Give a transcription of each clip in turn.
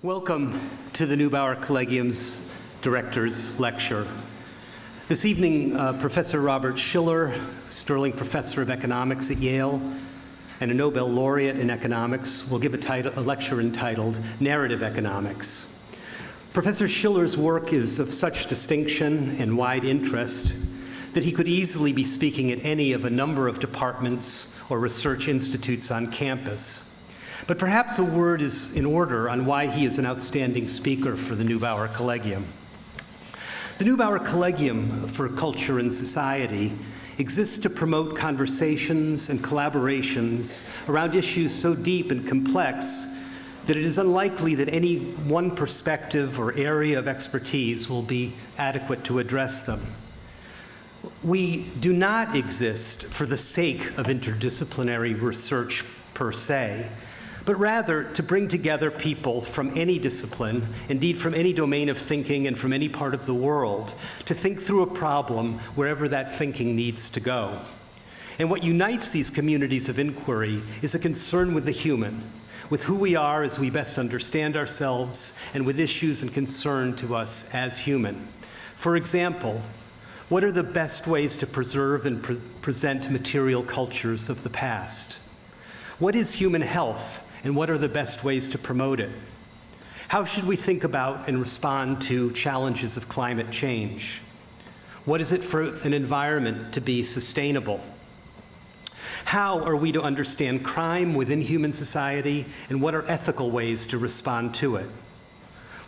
Welcome to the Neubauer Collegium's Director's Lecture. This evening, Professor Robert Shiller, Sterling Professor of Economics at Yale and a Nobel laureate in economics, will give a lecture entitled Narrative Economics. Professor Schiller's work is of such distinction and wide interest that he could easily be speaking at any of a number of departments or research institutes on campus. But perhaps a word is in order on why he is an outstanding speaker for the Neubauer Collegium. The Neubauer Collegium for Culture and Society exists to promote conversations and collaborations around issues so deep and complex that it is unlikely that any one perspective or area of expertise will be adequate to address them. We do not exist for the sake of interdisciplinary research per se, but rather to bring together people from any discipline, indeed from any domain of thinking and from any part of the world, to think through a problem wherever that thinking needs to go. And what unites these communities of inquiry is a concern with the human, with who we are as we best understand ourselves, and with issues and concern to us as human. For example, what are the best ways to preserve and present material cultures of the past? What is human health? And what are the best ways to promote it? How should we think about and respond to challenges of climate change? What is it for an environment to be sustainable? How are we to understand crime within human society, and what are ethical ways to respond to it?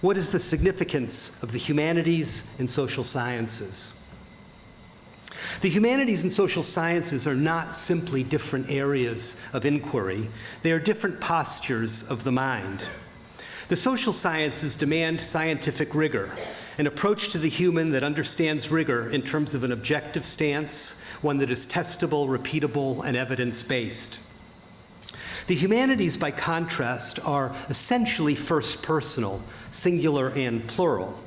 What is the significance of the humanities and social sciences? The humanities and social sciences are not simply different areas of inquiry. They are different postures of the mind. The social sciences demand scientific rigor, an approach to the human that understands rigor in terms of an objective stance, one that is testable, repeatable, and evidence-based. The humanities, by contrast, are essentially first-personal, singular and plural,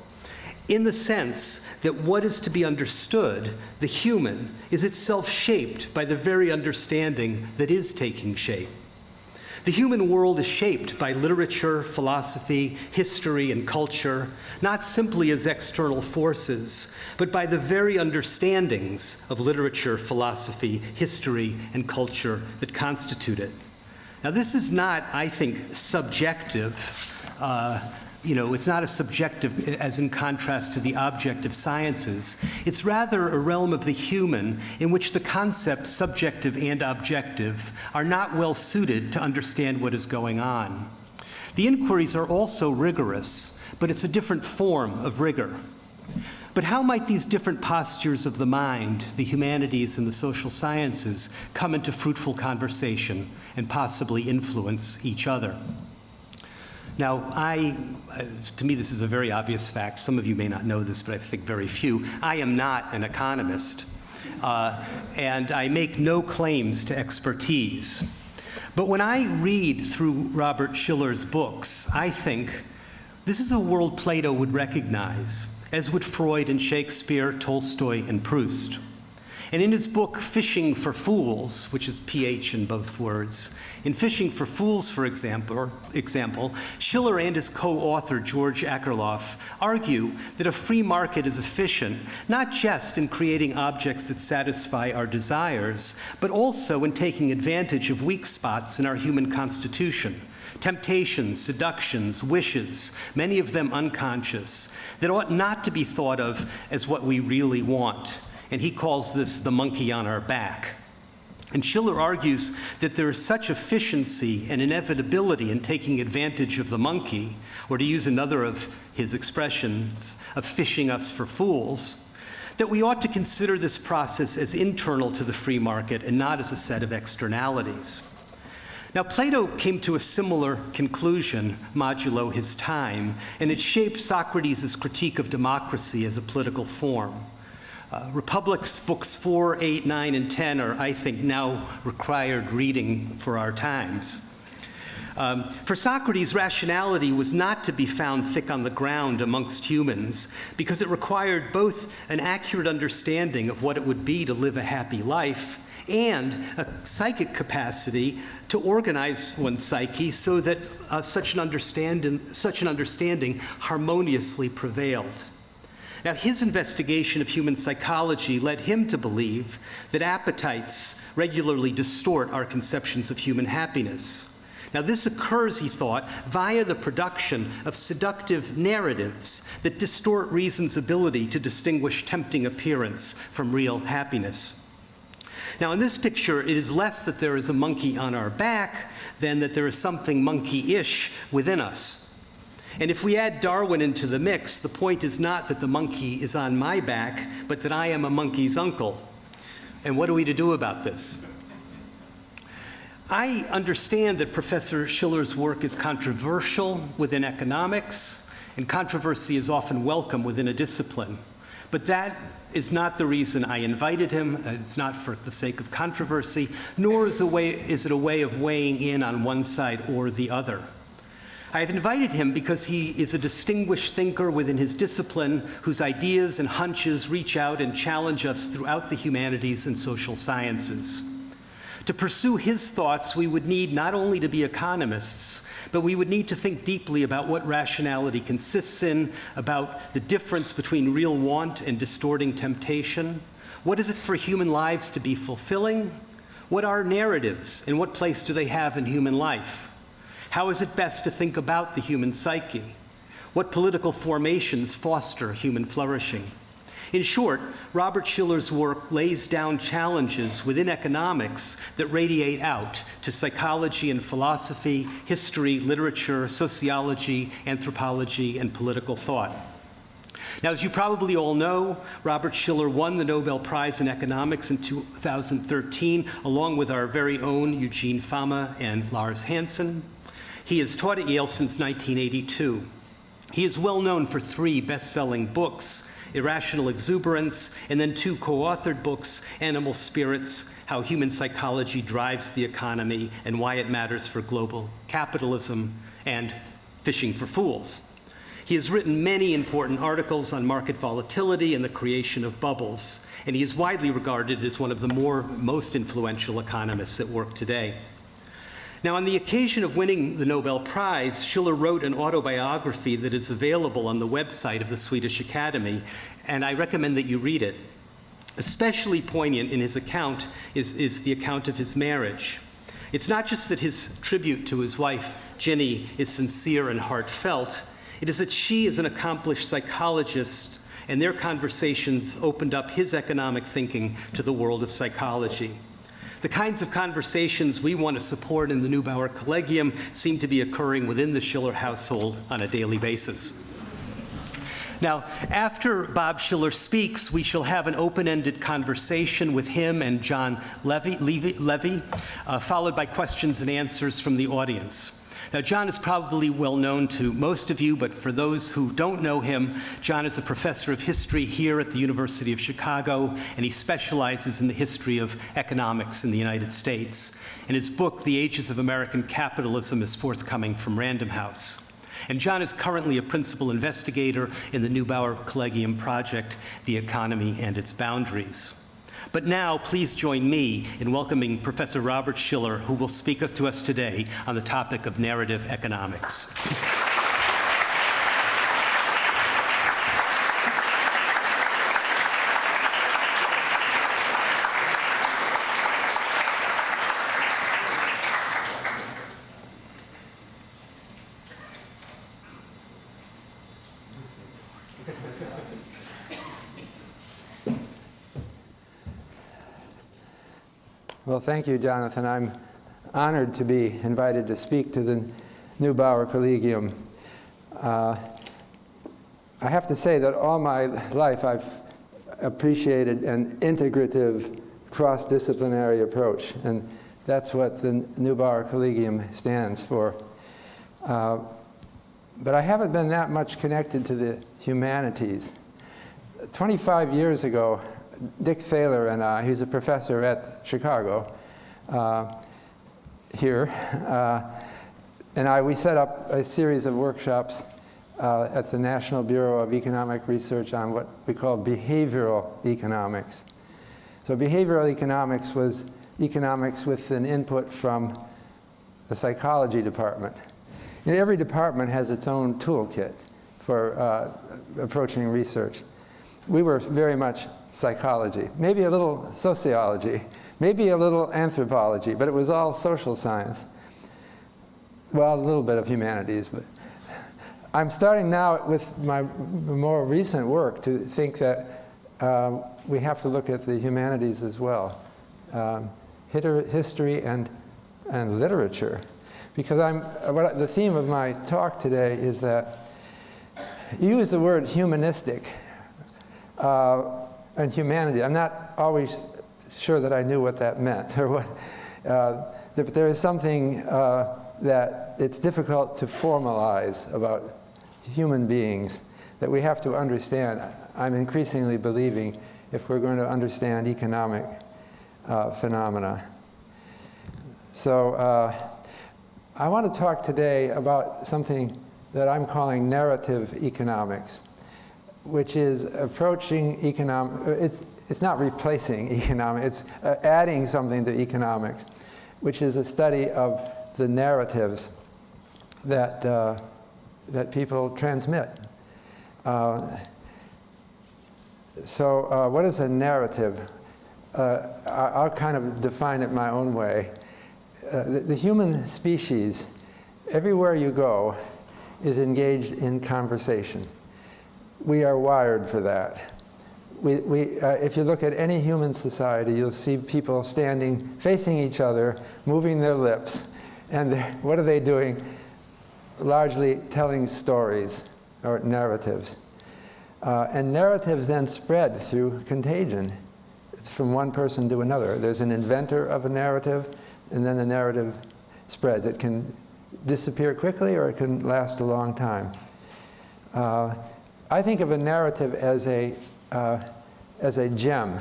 in the sense that what is to be understood, the human, is itself shaped by the very understanding that is taking shape. The human world is shaped by literature, philosophy, history, and culture, not simply as external forces, but by the very understandings of literature, philosophy, history, and culture that constitute it. Now, this is not, I think, subjective. It's not a subjective as in contrast to the objective sciences. It's rather a realm of the human in which the concepts subjective and objective are not well suited to understand what is going on. The inquiries are also rigorous, but it's a different form of rigor. But how might these different postures of the mind, the humanities and the social sciences, come into fruitful conversation and possibly influence each other? Now, to me, this is a very obvious fact. Some of you may not know this, but I think very few. I am not an economist, and I make no claims to expertise. But when I read through Robert Schiller's books, I think this is a world Plato would recognize, as would Freud and Shakespeare, Tolstoy, and Proust. And in his book, Fishing for Fools, which is PH in both words, in Fishing for Fools, for example, Schiller and his co-author, George Akerlof, argue that a free market is efficient, not just in creating objects that satisfy our desires, but also in taking advantage of weak spots in our human constitution, temptations, seductions, wishes, many of them unconscious, that ought not to be thought of as what we really want. And he calls this the monkey on our back. And Schiller argues that there is such efficiency and inevitability in taking advantage of the monkey, or to use another of his expressions, of fishing us for fools, that we ought to consider this process as internal to the free market and not as a set of externalities. Now, Plato came to a similar conclusion modulo his time, and it shaped Socrates' critique of democracy as a political form. Republic's books 4, 8, 9, and 10 are, I think, now required reading for our times. For Socrates, rationality was not to be found thick on the ground amongst humans because it required both an accurate understanding of what it would be to live a happy life and a psychic capacity to organize one's psyche so that such an understanding harmoniously prevailed. Now, his investigation of human psychology led him to believe that appetites regularly distort our conceptions of human happiness. Now, this occurs, he thought, via the production of seductive narratives that distort reason's ability to distinguish tempting appearance from real happiness. Now, in this picture, it is less that there is a monkey on our back than that there is something monkey-ish within us. And if we add Darwin into the mix, the point is not that the monkey is on my back, but that I am a monkey's uncle. And what are we to do about this? I understand that Professor Shiller's work is controversial within economics, and controversy is often welcome within a discipline. But that is not the reason I invited him. It's not for the sake of controversy, nor is it a way of weighing in on one side or the other. I have invited him because he is a distinguished thinker within his discipline whose ideas and hunches reach out and challenge us throughout the humanities and social sciences. To pursue his thoughts, we would need not only to be economists, but we would need to think deeply about what rationality consists in, about the difference between real want and distorting temptation. What is it for human lives to be fulfilling? What are narratives, and what place do they have in human life? How is it best to think about the human psyche? What political formations foster human flourishing? In short, Robert Shiller's work lays down challenges within economics that radiate out to psychology and philosophy, history, literature, sociology, anthropology, and political thought. Now, as you probably all know, Robert Shiller won the Nobel Prize in Economics in 2013, along with our very own Eugene Fama and Lars Hansen. He has taught at Yale since 1982. He is well known for 3 best-selling books, Irrational Exuberance, and then 2 co-authored books, Animal Spirits, How Human Psychology Drives the Economy and Why It Matters for Global Capitalism, and Fishing for Fools. He has written many important articles on market volatility and the creation of bubbles, and he is widely regarded as one of the most influential economists at work today. Now, on the occasion of winning the Nobel Prize, Shiller wrote an autobiography that is available on the website of the Swedish Academy, and I recommend that you read it. Especially poignant in his account is the account of his marriage. It's not just that his tribute to his wife, Ginny, is sincere and heartfelt. It is that she is an accomplished psychologist, and their conversations opened up his economic thinking to the world of psychology. The kinds of conversations we want to support in the Neubauer Collegium seem to be occurring within the Shiller household on a daily basis. Now, after Bob Shiller speaks, we shall have an open-ended conversation with him and John Levy, followed by questions and answers from the audience. Now, John is probably well known to most of you, but for those who don't know him, John is a professor of history here at the University of Chicago, and he specializes in the history of economics in the United States. And his book, The Ages of American Capitalism, is forthcoming from Random House. And John is currently a principal investigator in the Neubauer Collegium project, The Economy and Its Boundaries. But now, please join me in welcoming Professor Robert Shiller, who will speak to us today on the topic of narrative economics. Well, thank you, Jonathan. I'm honored to be invited to speak to the Neubauer Collegium. I have to say that all my life I've appreciated an integrative, cross-disciplinary approach, and that's what the Neubauer Collegium stands for. But I haven't been that much connected to the humanities. 25 years ago, Dick Thaler and I, who's a professor at Chicago here, and we set up a series of workshops at the National Bureau of Economic Research on what we call behavioral economics. So behavioral economics was economics with an input from the psychology department. And every department has its own toolkit for approaching research. We were very much psychology, maybe a little sociology, maybe a little anthropology, but it was all social science. Well, a little bit of humanities, but I'm starting now with my more recent work to think that we have to look at the humanities as well, history and literature, because the theme of my talk today is that you use the word humanistic and humanity. I'm not always sure that I knew what that meant, or what. But there is something that it's difficult to formalize about human beings that we have to understand. I'm increasingly believing if we're going to understand economic phenomena. So I want to talk today about something that I'm calling narrative economics, which is approaching it's not replacing economics, it's adding something to economics, which is a study of the narratives that people transmit. So what is a narrative? I'll kind of define it my own way. The human species, everywhere you go, is engaged in conversation. We are wired for that. If you look at any human society, you'll see people standing, facing each other, moving their lips, and what are they doing? Largely telling stories or narratives. And narratives then spread through contagion. It's from one person to another. There's an inventor of a narrative, and then the narrative spreads. It can disappear quickly, or it can last a long time. I think of a narrative as a gem,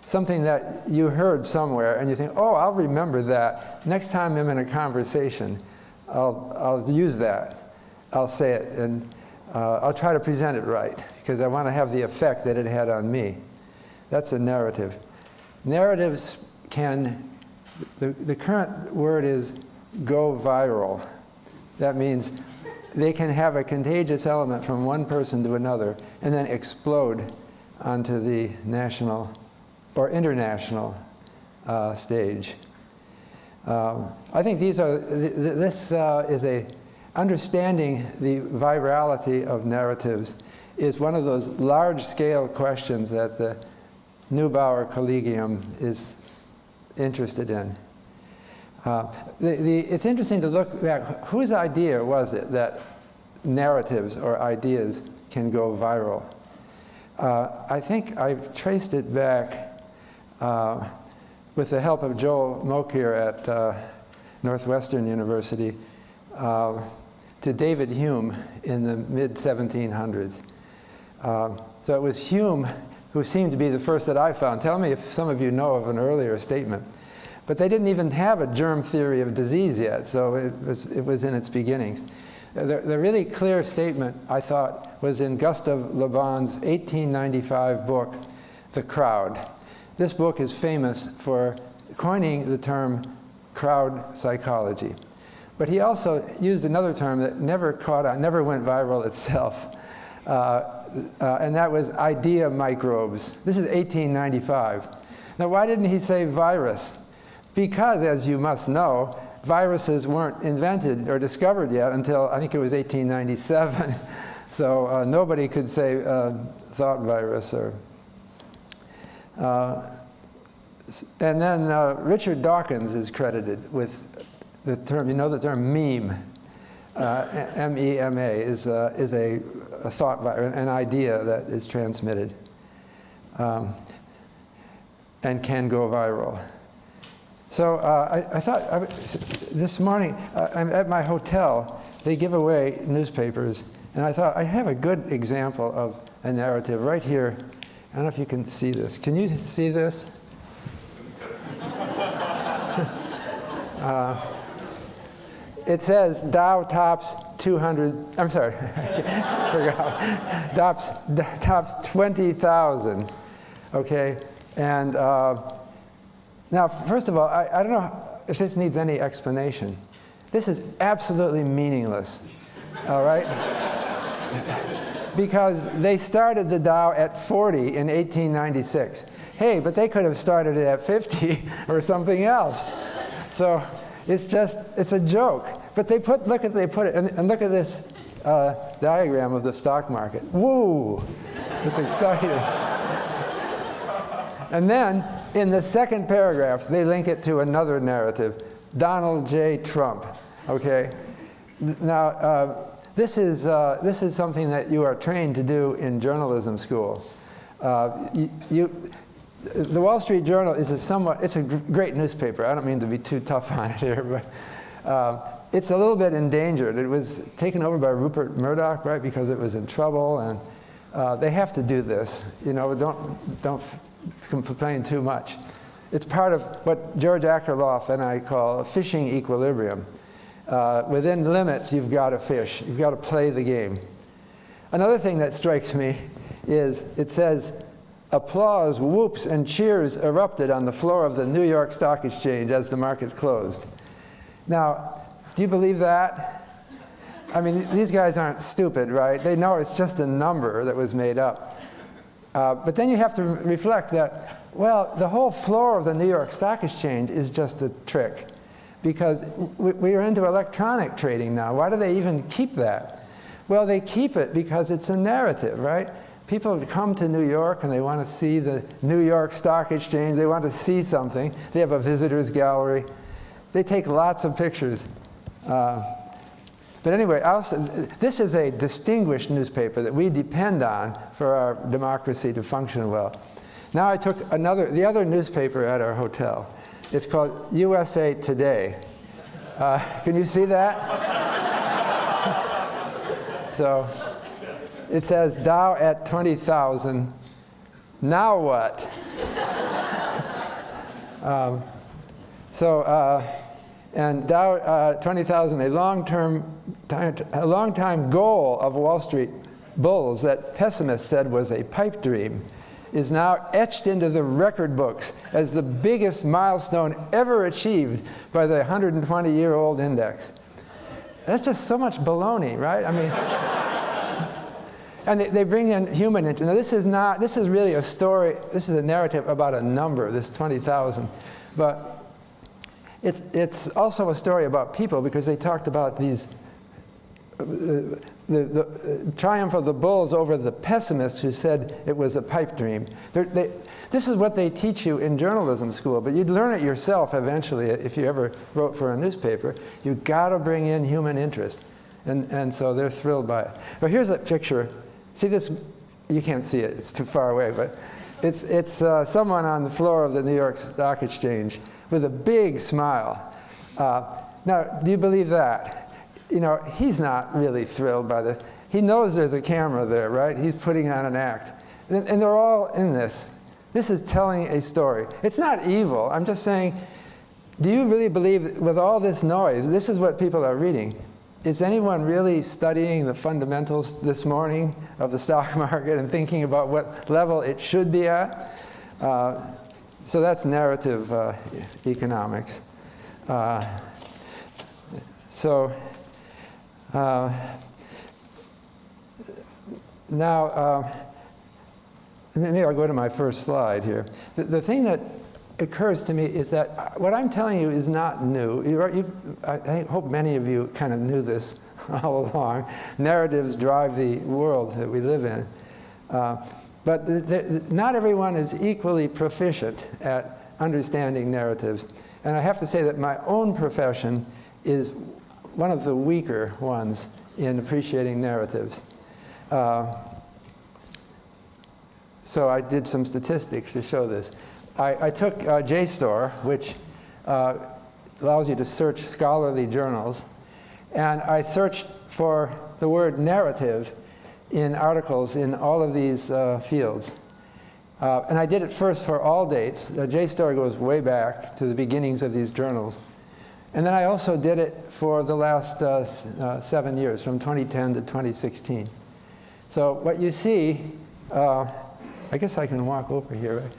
something that you heard somewhere, and you think, oh, I'll remember that. Next time I'm in a conversation, I'll use that. I'll say it, and I'll try to present it right, because I want to have the effect that it had on me. That's a narrative. Narratives can, the current word is go viral. That means they can have a contagious element from one person to another and then explode onto the national or international stage. I think this is understanding the virality of narratives is one of those large-scale questions that the Neubauer Collegium is interested in. It's interesting to look back. Whose idea was it that narratives or ideas can go viral? I think I've traced it back with the help of Joel Mokyr at Northwestern University to David Hume in the mid-1700s. So it was Hume who seemed to be the first that I found. Tell me if some of you know of an earlier statement. But they didn't even have a germ theory of disease yet, so it was in its beginnings. The really clear statement, I thought, was in Gustave Le Bon's 1895 book, The Crowd. This book is famous for coining the term crowd psychology. But he also used another term that never caught on, never went viral itself, and that was idea microbes. This is 1895. Now, why didn't he say virus? Because, as you must know, viruses weren't invented or discovered yet until, I think it was 1897. So nobody could say thought virus. And then Richard Dawkins is credited with the term, you know the term meme, M-E-M-A, is a thought virus, an idea that is transmitted and can go viral. So I thought, this morning, I'm at my hotel, they give away newspapers, and I thought, I have a good example of a narrative right here. I don't know if you can see this. Can you see this? It says Dow tops 200, I'm sorry, forgot. Tops 20,000, okay? And Now, first of all, I don't know if this needs any explanation. This is absolutely meaningless, all right? Because they started the Dow at 40 in 1896. Hey, but they could have started it at 50 or something else. So it's a joke. But they put it, and look at this diagram of the stock market. Woo! It's exciting. And then, in the second paragraph, they link it to another narrative, Donald J. Trump, okay? Now, this is something that you are trained to do in journalism school. The Wall Street Journal is it's a great newspaper. I don't mean to be too tough on it here, but it's a little bit endangered. It was taken over by Rupert Murdoch, right, because it was in trouble, and they have to do this. You know, don't complain too much. It's part of what George Akerlof and I call a fishing equilibrium. Within limits, you've got to fish. You've got to play the game. Another thing that strikes me is it says, applause, whoops, and cheers erupted on the floor of the New York Stock Exchange as the market closed. Now, do you believe that? I mean, these guys aren't stupid, right? They know it's just a number that was made up. But then you have to reflect that, well, the whole floor of the New York Stock Exchange is just a trick, because we are into electronic trading now. Why do they even keep that? Well, they keep it because it's a narrative, right? People come to New York and they want to see the New York Stock Exchange. They want to see something. They have a visitors gallery. They take lots of pictures. But anyway, this is a distinguished newspaper that we depend on for our democracy to function well. Now I took the other newspaper at our hotel. It's called USA Today. Can you see that? So it says Dow at 20,000. Now what? And Dow 20,000, a long-time goal of Wall Street bulls that pessimists said was a pipe dream, is now etched into the record books as the biggest milestone ever achieved by the 120-year-old index. That's just so much baloney, right? I mean, and they bring in human interest. Now, this is really a story, this is a narrative about a number, this 20,000. But it's also a story about people, because they talked about these, the triumph of the bulls over the pessimists who said it was a pipe dream. This is what they teach you in journalism school, but you'd learn it yourself eventually if you ever wrote for a newspaper. You've got to bring in human interest. And so they're thrilled by it. But here's a picture. See this? You can't see it. It's too far away. But it's someone on the floor of the New York Stock Exchange with a big smile. Now, do you believe that? You know, he's not really thrilled by the... He knows there's a camera there, right? He's putting on an act. And they're all in this. This is telling a story. It's not evil. I'm just saying, do you really believe, with all this noise, this is what people are reading? Is anyone really studying the fundamentals this morning of the stock market and thinking about what level it should be at? So that's narrative economics. Now, maybe I'll go to my first slide here. The thing that occurs to me is that what I'm telling you is not new. I hope many of you kind of knew this all along. Narratives drive the world that we live in. But not everyone is equally proficient at understanding narratives. And I have to say that my own profession is one of the weaker ones in appreciating narratives. So I did some statistics to show this. I took JSTOR, which allows you to search scholarly journals, and I searched for the word narrative in articles in all of these fields. And I did it first for all dates. JSTOR goes way back to the beginnings of these journals. And then I also did it for the last 7 years, from 2010 to 2016. So what you see, I guess I can walk over here, right?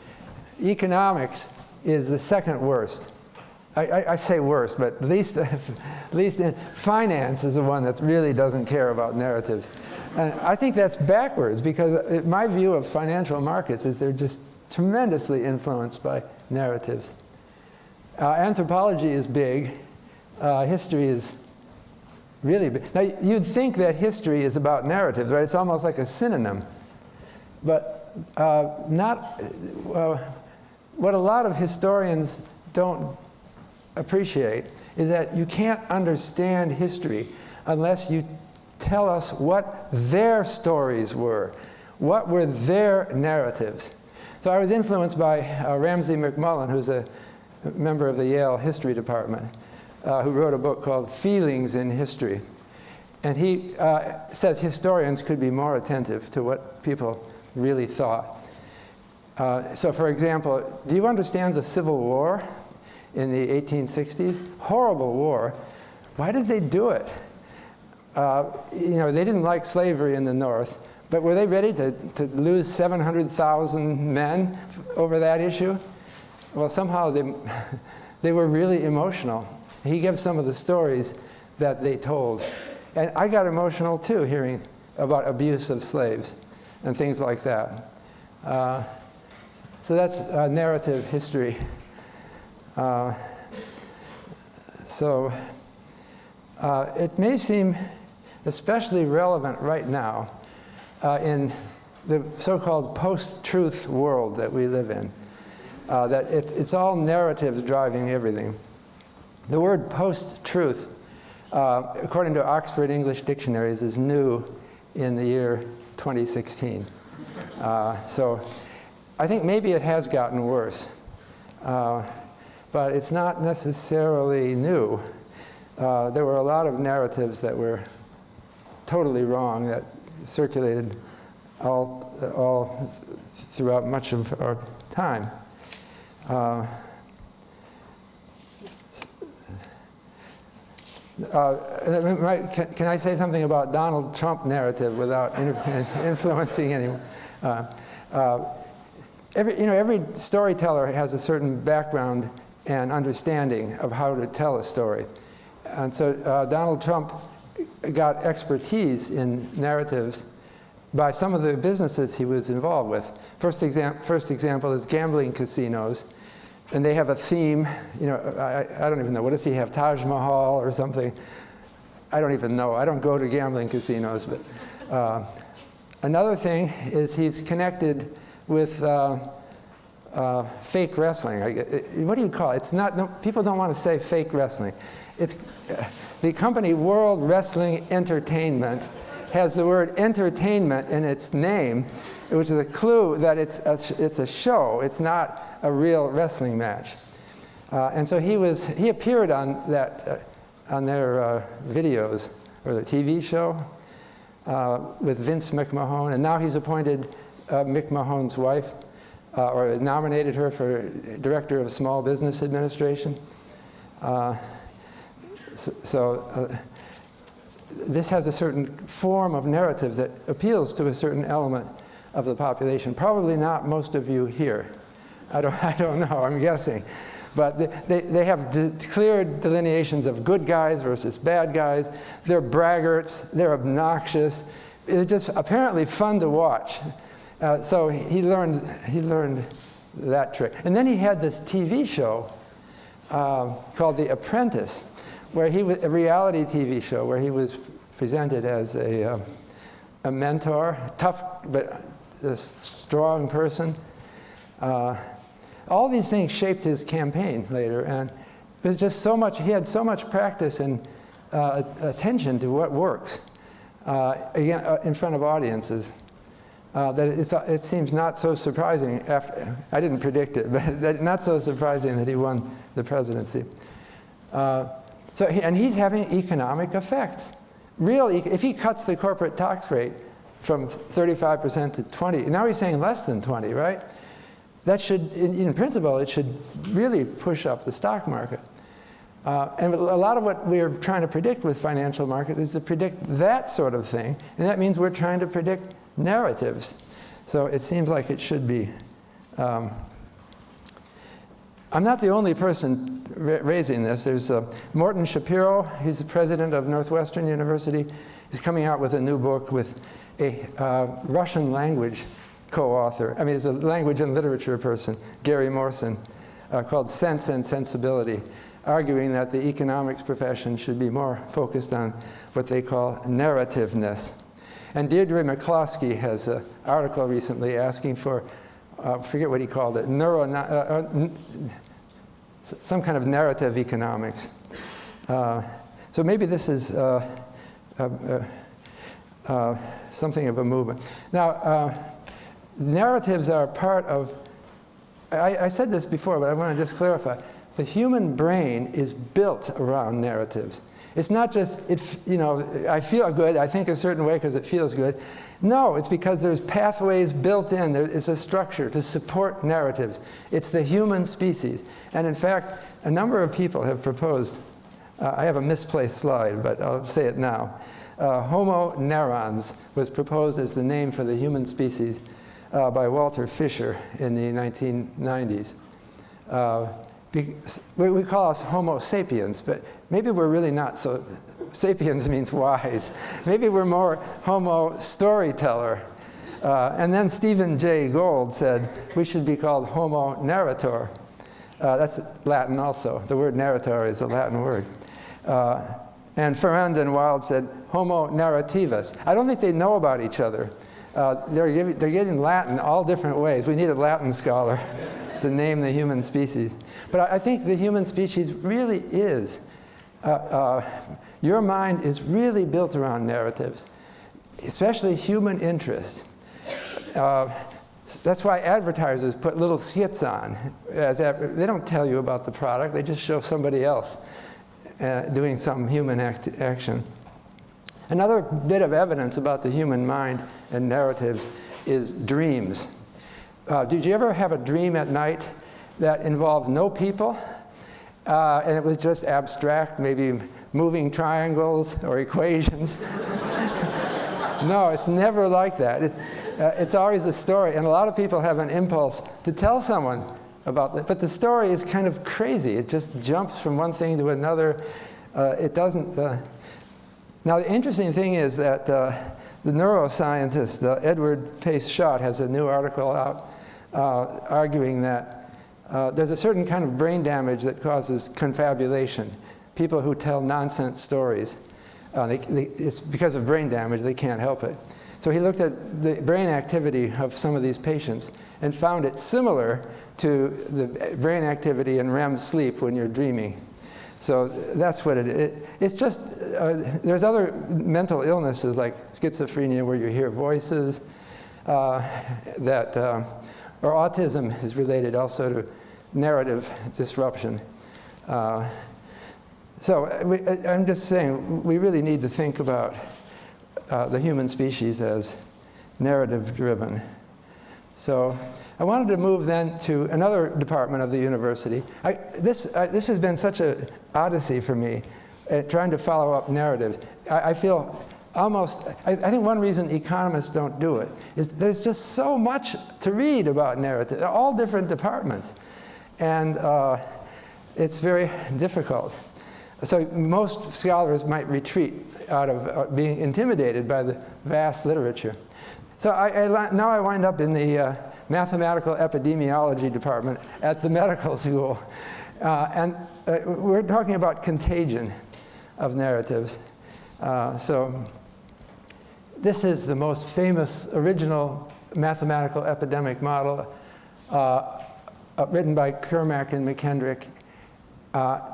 Economics is the second worst. I say worst, but at least in finance is the one that really doesn't care about narratives. And I think that's backwards, because my view of financial markets is they're just tremendously influenced by narratives. Anthropology is big. History is really big. Now, you'd think that history is about narratives, right? It's almost like a synonym. But what a lot of historians don't appreciate is that you can't understand history unless you tell us what their stories were. What were their narratives? So I was influenced by Ramsay MacMullen, who's a member of the Yale History Department, who wrote a book called Feelings in History. And he says historians could be more attentive to what people really thought. So for example, do you understand the Civil War in the 1860s? Horrible war. Why did they do it? They didn't like slavery in the North, but were they ready to lose 700,000 men over that issue? Well, somehow they were really emotional. He gives some of the stories that they told. And I got emotional too, hearing about abuse of slaves and things like that. So that's narrative history. It may seem especially relevant right now in the so-called post-truth world that we live in, that it's all narratives driving everything. The word post-truth, according to Oxford English Dictionaries, is new in the year 2016. So I think maybe it has gotten worse, but it's not necessarily new. There were a lot of narratives that were totally wrong that circulated all throughout much of our time. Can I say something about Donald Trump narrative without influencing anyone? Every storyteller has a certain background and understanding of how to tell a story. And so Donald Trump got expertise in narratives by some of the businesses he was involved with. First example is gambling casinos. And they have a theme. I don't even know. What does he have? Taj Mahal or something? I don't even know. I don't go to gambling casinos. But another thing is he's connected with fake wrestling. What do you call it? It's not. No, people don't want to say fake wrestling. It's the company World Wrestling Entertainment has the word entertainment in its name, which is a clue that it's a show. It's not a real wrestling match. And so he appeared on their videos, or the TV show, with Vince McMahon, and now he's appointed McMahon's wife, or nominated her for Director of Small Business Administration. This has a certain form of narratives that appeals to a certain element of the population. Probably not most of you here. I don't know, I'm guessing. But they have clear delineations of good guys versus bad guys. They're braggarts, they're obnoxious. It's just apparently fun to watch. So he learned that trick. And then he had this TV show called The Apprentice, where a reality TV show where he was presented as a mentor, tough but a strong person. All these things shaped his campaign later, and it was just so much. He had so much practice and attention to what works again in front of audiences that it seems not so surprising. I didn't predict it, but not so surprising that he won the presidency. And he's having economic effects. Really, if he cuts the corporate tax rate from 35% to 20, now he's saying less than 20, right? That should, in principle, it should really push up the stock market. And a lot of what we're trying to predict with financial markets is to predict that sort of thing, and that means we're trying to predict narratives. So it seems like it should be. I'm not the only person raising this. There's Morton Shapiro. He's the president of Northwestern University. He's coming out with a new book with a Russian language co-author. I mean, he's a language and literature person, Gary Morrison, called Sense and Sensibility, arguing that the economics profession should be more focused on what they call narrativeness. And Deirdre McCloskey has an article recently asking for, forget what he called it, some kind of narrative economics. So maybe this is something of a movement. Now, narratives are part of, I said this before, but I want to just clarify. The human brain is built around narratives. It's not just, I feel good, I think a certain way because it feels good. No, it's because there's pathways built in. There is a structure to support narratives. It's the human species. And in fact, a number of people have proposed, I have a misplaced slide, but I'll say it now. Homo narrans was proposed as the name for the human species by Walter Fisher in the 1990s. We call us Homo sapiens, but maybe we're really not so. Sapiens means wise. Maybe we're more Homo storyteller. And then Stephen Jay Gould said we should be called Homo narrator. That's Latin also. The word narrator is a Latin word. And Ferrand and Wilde said Homo narrativus. I don't think they know about each other. They're getting Latin all different ways. We need a Latin scholar to name the human species. But I think the human species really is, your mind is really built around narratives, especially human interest. That's why advertisers put little skits on. They don't tell you about the product, they just show somebody else doing some human action. Another bit of evidence about the human mind and narratives is dreams. Did you ever have a dream at night that involved no people? And it was just abstract, maybe moving triangles or equations? No, it's never like that. It's always a story. And a lot of people have an impulse to tell someone about it. But the story is kind of crazy. It just jumps from one thing to another. It doesn't... Now, the interesting thing is that the neuroscientist Edward Pace Schott has a new article out arguing that there's a certain kind of brain damage that causes confabulation. People who tell nonsense stories, it's because of brain damage, they can't help it. So he looked at the brain activity of some of these patients and found it similar to the brain activity in REM sleep when you're dreaming. So that's what it is. It's just, there's other mental illnesses like schizophrenia where you hear voices, or autism is related also to narrative disruption. So I'm just saying, we really need to think about the human species as narrative-driven. So I wanted to move then to another department of the university. This has been such an odyssey for me, trying to follow up narratives. I feel almost, I think one reason economists don't do it is there's just so much to read about narrative, all different departments. And it's very difficult. So most scholars might retreat out of being intimidated by the vast literature. So now I wind up in the mathematical epidemiology department at the medical school. And we're talking about contagion of narratives. So this is the most famous original mathematical epidemic model written by Kermack and McKendrick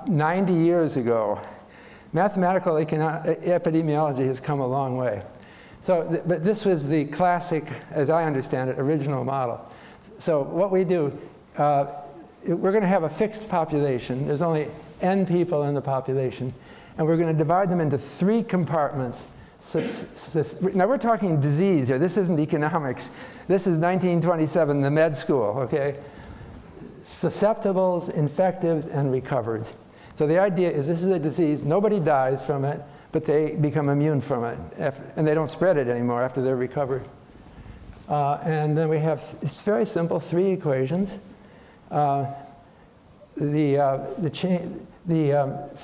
90 years ago. Mathematical epidemiology has come a long way. So, but this was the classic, as I understand it, original model. So what we do, we're going to have a fixed population. There's only n people in the population. And we're going to divide them into 3 compartments. Now we're talking disease here. This isn't economics. This is 1927, the med school, okay? Susceptibles, infectives, and recovereds. So the idea is this is a disease. Nobody dies from it, but they become immune from it. And they don't spread it anymore after they're recovered. And then we have, it's very simple, 3 equations.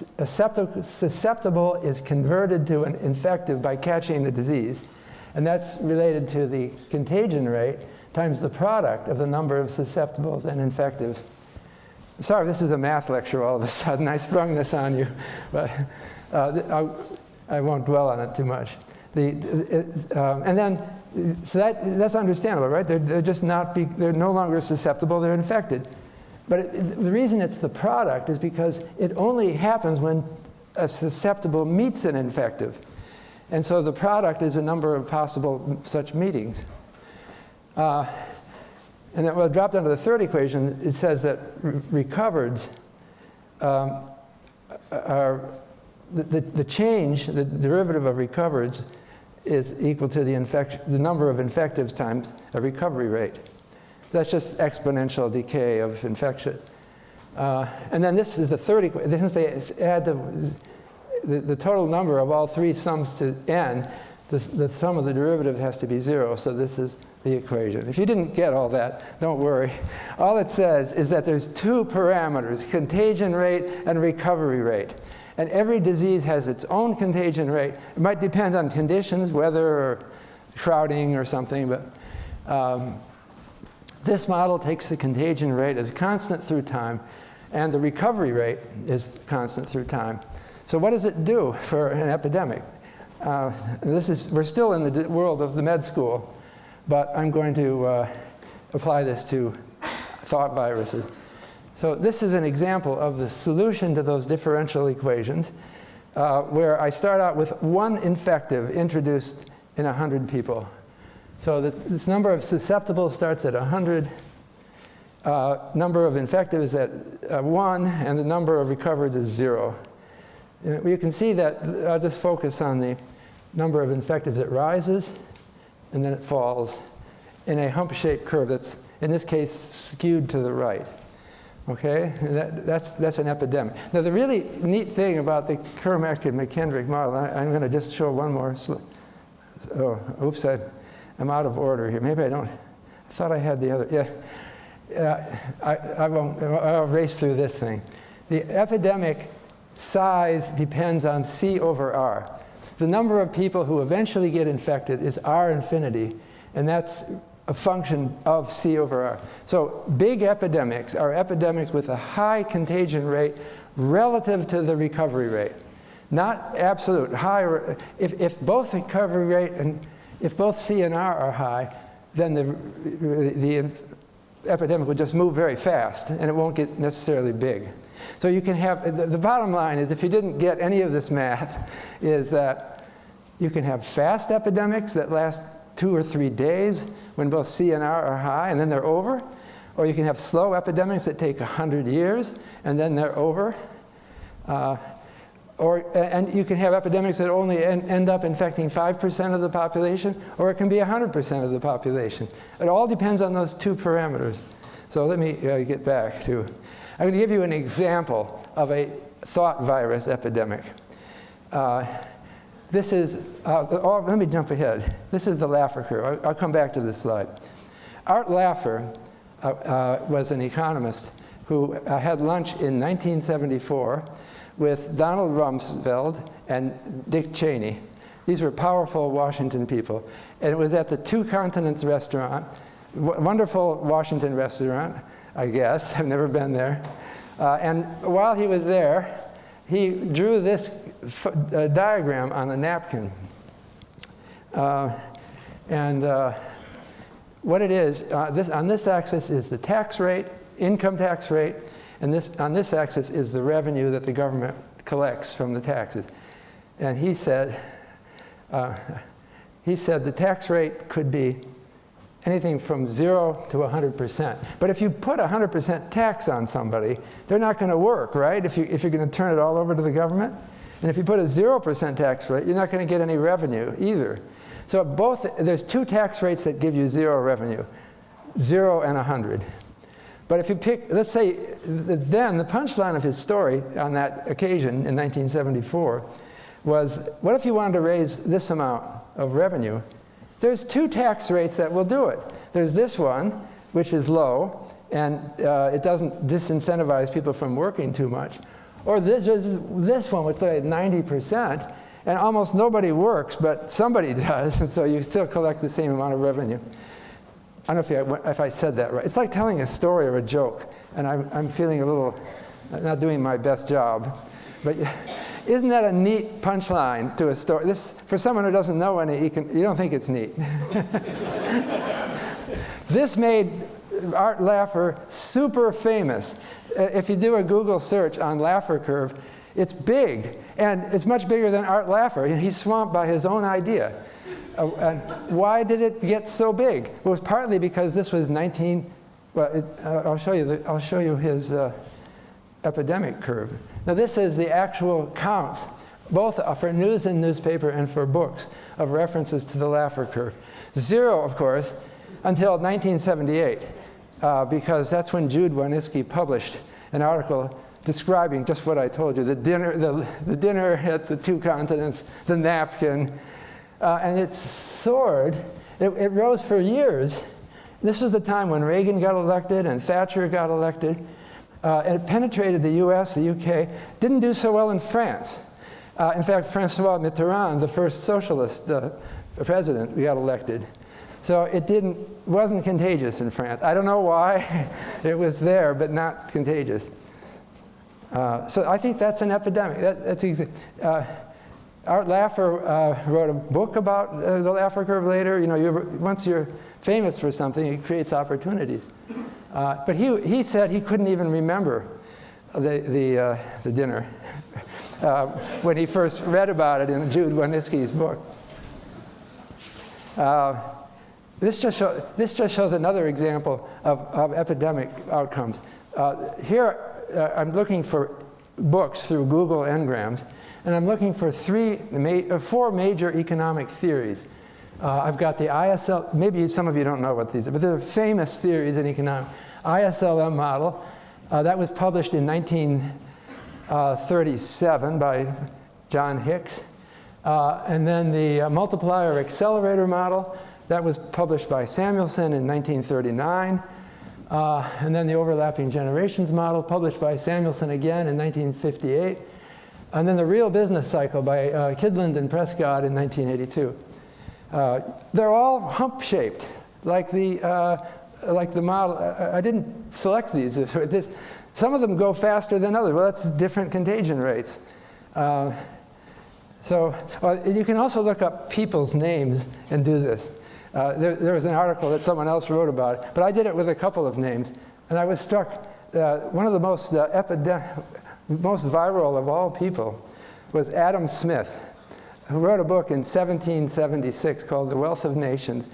susceptible is converted to an infective by catching the disease. And that's related to the contagion rate times the product of the number of susceptibles and infectives. Sorry, this is a math lecture all of a sudden. I sprung this on you, but I won't dwell on it too much. And then, so that's understandable, right? They're just not, they're no longer susceptible, they're infected. But the reason it's the product is because it only happens when a susceptible meets an infective. And so the product is a number of possible such meetings. And then, well, dropped down to the third equation, it says that recovereds are, the change, the derivative of recovereds is equal to the number of infectives times a recovery rate. That's just exponential decay of infection. And then this is the third equation. Since they add the total number of all three sums to n, the sum of the derivatives has to be 0, so this is the equation. If you didn't get all that, don't worry. All it says is that there's two parameters, contagion rate and recovery rate. And every disease has its own contagion rate. It might depend on conditions, weather or crowding or something, but this model takes the contagion rate as constant through time, and the recovery rate is constant through time. So what does it do for an epidemic? We're still in the world of the med school, but I'm going to apply this to thought viruses. So this is an example of the solution to those differential equations, where I start out with one infective introduced in 100 people. So this number of susceptibles starts at 100, number of infectives at 1, and the number of recovered is 0. You can see that I'll just focus on the number of infectives. It rises, and then it falls in a hump-shaped curve that's, in this case, skewed to the right. Okay? And that's an epidemic. Now, the really neat thing about the Kermack and McKendrick model, I'm going to just show one more slide. Oh, oops, I'm out of order here. Maybe I don't. I thought I had the other. Yeah. I won't. I'll race through this thing. The epidemic size depends on C over R. The number of people who eventually get infected is R infinity, and that's a function of C over R. So big epidemics are epidemics with a high contagion rate relative to the recovery rate. Not absolute. High. If both recovery rate and if both C and R are high, then the epidemic would just move very fast, and it won't get necessarily big. So you can have, the bottom line is, if you didn't get any of this math, is that you can have fast epidemics that last 2 or 3 days when both C and R are high, and then they're over. Or you can have slow epidemics that take 100 years, and then they're over. And you can have epidemics that only end up infecting 5% of the population, or it can be 100% of the population. It all depends on those two parameters. So let me get back to, I'm going to give you an example of a thought virus epidemic. This is, let me jump ahead. This is the Laffer curve. I'll come back to this slide. Art Laffer was an economist who had lunch in 1974 with Donald Rumsfeld and Dick Cheney. These were powerful Washington people. And it was at the Two Continents restaurant, wonderful Washington restaurant, I guess. I've never been there. And while he was there, he drew this diagram on a napkin. What it is, on this axis is the tax rate, income tax rate, and on this axis is the revenue that the government collects from the taxes. And he said the tax rate could be anything from 0 to 100%. But if you put 100% tax on somebody, they're not going to work, right? If you're going to turn it all over to the government. And if you put a 0% tax rate, you're not going to get any revenue either. So there's two tax rates that give you 0 revenue, 0 and 100. But if you pick, let's say, then the punchline of his story on that occasion in 1974 was, what if you wanted to raise this amount of revenue? There's two tax rates that will do it. There's this one, which is low, and it doesn't disincentivize people from working too much. Or this one, which is like 90%, and almost nobody works, but somebody does, and so you still collect the same amount of revenue. I don't know if I said that right. It's like telling a story or a joke, and I'm feeling a little, not doing my best job. But isn't that a neat punchline to a story? This, for someone who doesn't know any, you don't think it's neat. This made Art Laffer super famous. If you do a Google search on Laffer curve, it's big, and it's much bigger than Art Laffer. He's swamped by his own idea. And why did it get so big? It was partly because this was I'll show you his epidemic curve. Now this is the actual counts, both for news and newspaper and for books, of references to the Laffer curve. 0, of course, until 1978, because that's when Jude Wanniski published an article describing just what I told you, the dinner at the 2 continents, the napkin, and it soared. It rose for years. This was the time when Reagan got elected and Thatcher got elected. And it penetrated the US, the UK, didn't do so well in France. In fact, Francois Mitterrand, the first socialist president, got elected. So it wasn't contagious in France. I don't know why. It was there, but not contagious. So I think that's an epidemic. Art Laffer wrote a book about the Laffer curve later. You know, once you're famous for something, it creates opportunities. But he said he couldn't even remember the dinner when he first read about it in Jude Wanniski's book. This just shows another example of epidemic outcomes. Here I'm looking for books through Google Ngrams, and I'm looking for 4 major economic theories. I've got the ISL, maybe some of you don't know what these are, but they're famous theories in economics. ISLM model, that was published in 1937 by John Hicks. And then the multiplier accelerator model, that was published by Samuelson in 1939. And then the overlapping generations model, published by Samuelson again in 1958. And then the real business cycle by Kydland and Prescott in 1982. They're all hump-shaped, like the model. I didn't select these. Some of them go faster than others. Well, that's different contagion rates. You can also look up people's names and do this. There was an article that someone else wrote about it, but I did it with a couple of names, and I was struck. One of the most viral of all people was Adam Smith, who wrote a book in 1776 called The Wealth of Nations.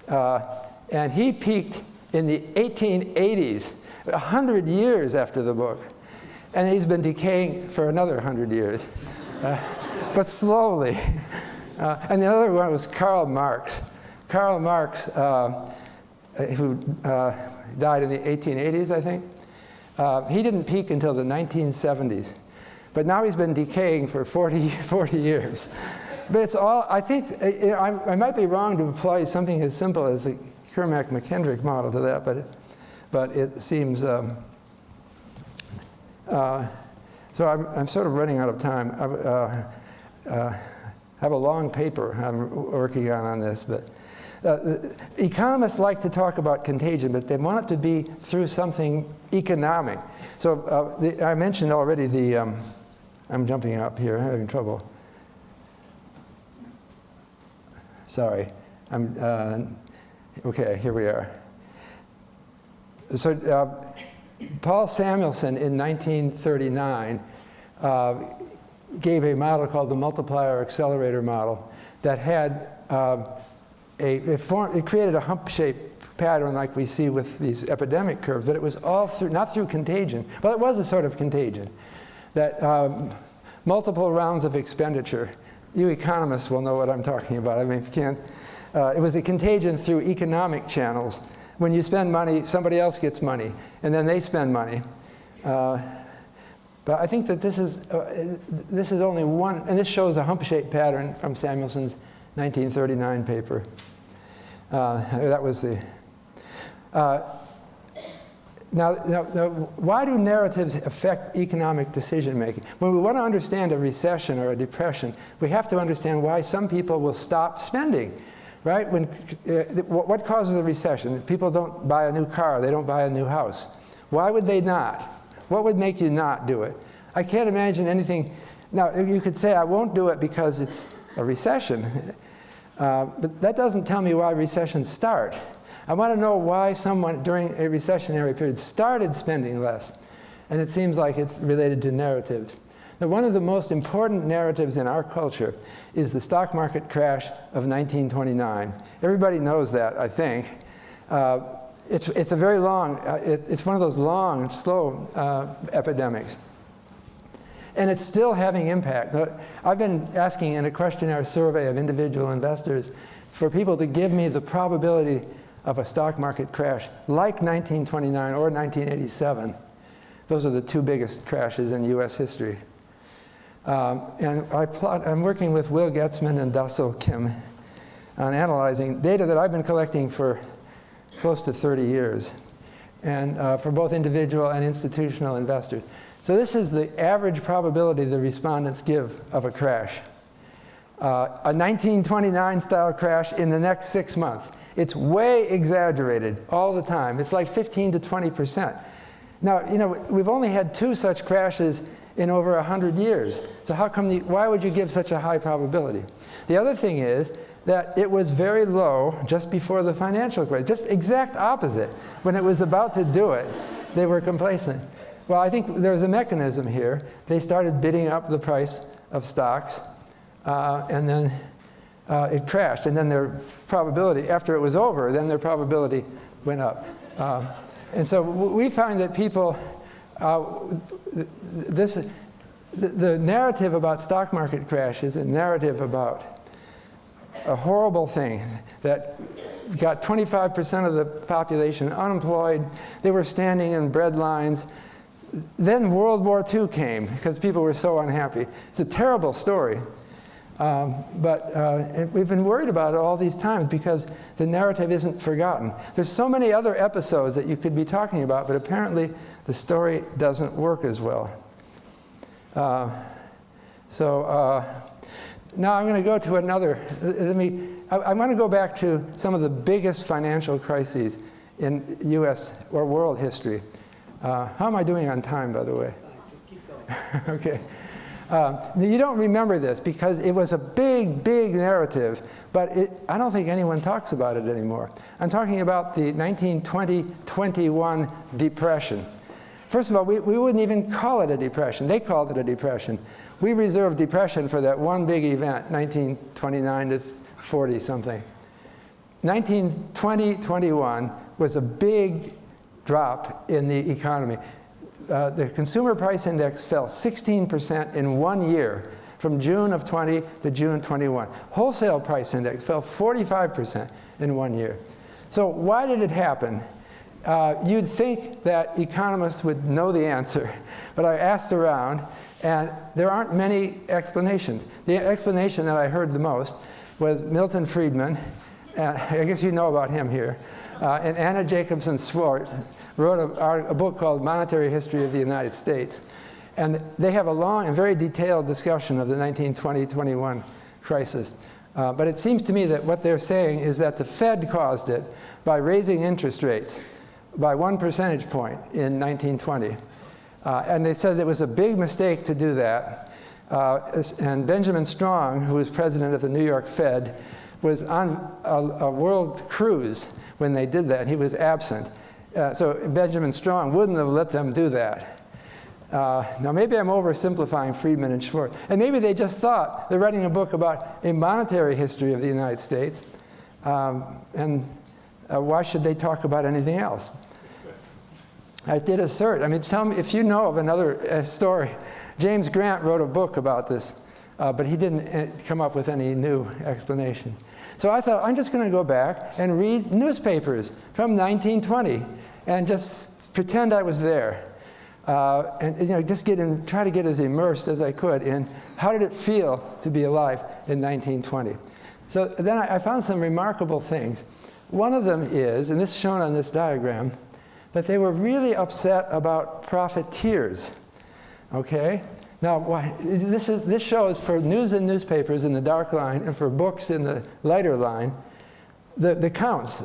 And he peaked in the 1880s, 100 years after the book. And he's been decaying for another 100 years, but slowly. And the other one was Karl Marx. Karl Marx, who died in the 1880s, I think. He didn't peak until the 1970s. But now he's been decaying for 40 years. But it's all, I think, I might be wrong to apply something as simple as the Kermack-McKendrick model to that, but it seems, so I'm sort of running out of time. I have a long paper I'm working on this, but economists like to talk about contagion, but they want it to be through something economic. So I mentioned already the, I'm jumping up here, I'm having trouble. Sorry, okay, here we are. So Paul Samuelson in 1939 gave a model called the multiplier accelerator model that had it created a hump-shaped pattern like we see with these epidemic curves, but it was all through, not through contagion, but it was a sort of contagion, that multiple rounds of expenditure. You economists will know what I'm talking about. I mean, if you can't, it was a contagion through economic channels. When you spend money, somebody else gets money, and then they spend money. But I think that this is only one, and this shows a hump-shaped pattern from Samuelson's 1939 paper. That was the, Now, why do narratives affect economic decision making? When we want to understand a recession or a depression, we have to understand why some people will stop spending, right? What causes a recession? People don't buy a new car, they don't buy a new house. Why would they not? What would make you not do it? I can't imagine anything. Now, you could say, I won't do it because it's a recession, but that doesn't tell me why recessions start. I want to know why someone during a recessionary period started spending less. And it seems like it's related to narratives. Now, one of the most important narratives in our culture is the stock market crash of 1929. Everybody knows that, I think. It's a very long, it's one of those long, slow epidemics. And it's still having impact. I've been asking in a questionnaire survey of individual investors for people to give me the probability of a stock market crash like 1929 or 1987. Those are the two biggest crashes in US history. And I'm working with Will Getzman and Dassel Kim on analyzing data that I've been collecting for close to 30 years, and for both individual and institutional investors. So this is the average probability the respondents give of a crash. A 1929 style crash in the next 6 months. It's way exaggerated all the time. It's like 15 to 20%. Now, you know, we've only had 2 such crashes in over 100 years. So how come why would you give such a high probability? The other thing is that it was very low just before the financial crisis, just exact opposite. When it was about to do it, they were complacent. Well, I think there's a mechanism here. They started bidding up the price of stocks, and then it crashed, and then their probability, after it was over, then their probability went up. And so we find that people, the narrative about stock market crash is a narrative about a horrible thing that got 25% of the population unemployed. They were standing in bread lines. Then World War II came because people were so unhappy. It's a terrible story. But we've been worried about it all these times because the narrative isn't forgotten. There's so many other episodes that you could be talking about, but apparently the story doesn't work as well. Now I'm going to go to another. I want to go back to some of the biggest financial crises in U.S. or world history. How am I doing on time, by the way? Just keep going. Okay. You don't remember this because it was a big, big narrative, but I don't think anyone talks about it anymore. I'm talking about the 1920-21 depression. First of all, we wouldn't even call it a depression. They called it a depression. We reserved depression for that one big event, 1929 to 40 something. 1920-21 was a big drop in the economy. The consumer price index fell 16% in 1 year, from June of 20 to June 21. Wholesale price index fell 45% in 1 year. So why did it happen? You'd think that economists would know the answer, but I asked around, and there aren't many explanations. The explanation that I heard the most was Milton Friedman, I guess you know about him here, and Anna Jacobson Schwartz wrote a book called Monetary History of the United States. And they have a long and very detailed discussion of the 1920-21 crisis. But it seems to me that what they're saying is that the Fed caused it by raising interest rates by 1 percentage point in 1920. And they said it was a big mistake to do that. And Benjamin Strong, who was president of the New York Fed, was on a world cruise when they did that. He was absent. So Benjamin Strong wouldn't have let them do that. Now maybe I'm oversimplifying Friedman and Schwartz. And maybe they just thought they're writing a book about a monetary history of the United States. Why should they talk about anything else? I did a search. I mean, tell me if you know of another story. James Grant wrote a book about this, but he didn't come up with any new explanation. So I thought, I'm just going to go back and read newspapers from 1920 and just pretend I was there. And just try to get as immersed as I could in how did it feel to be alive in 1920. So then I found some remarkable things. One of them is, and this is shown on this diagram, but they were really upset about profiteers. Okay? Now, this shows for news and newspapers in the dark line and for books in the lighter line, the counts.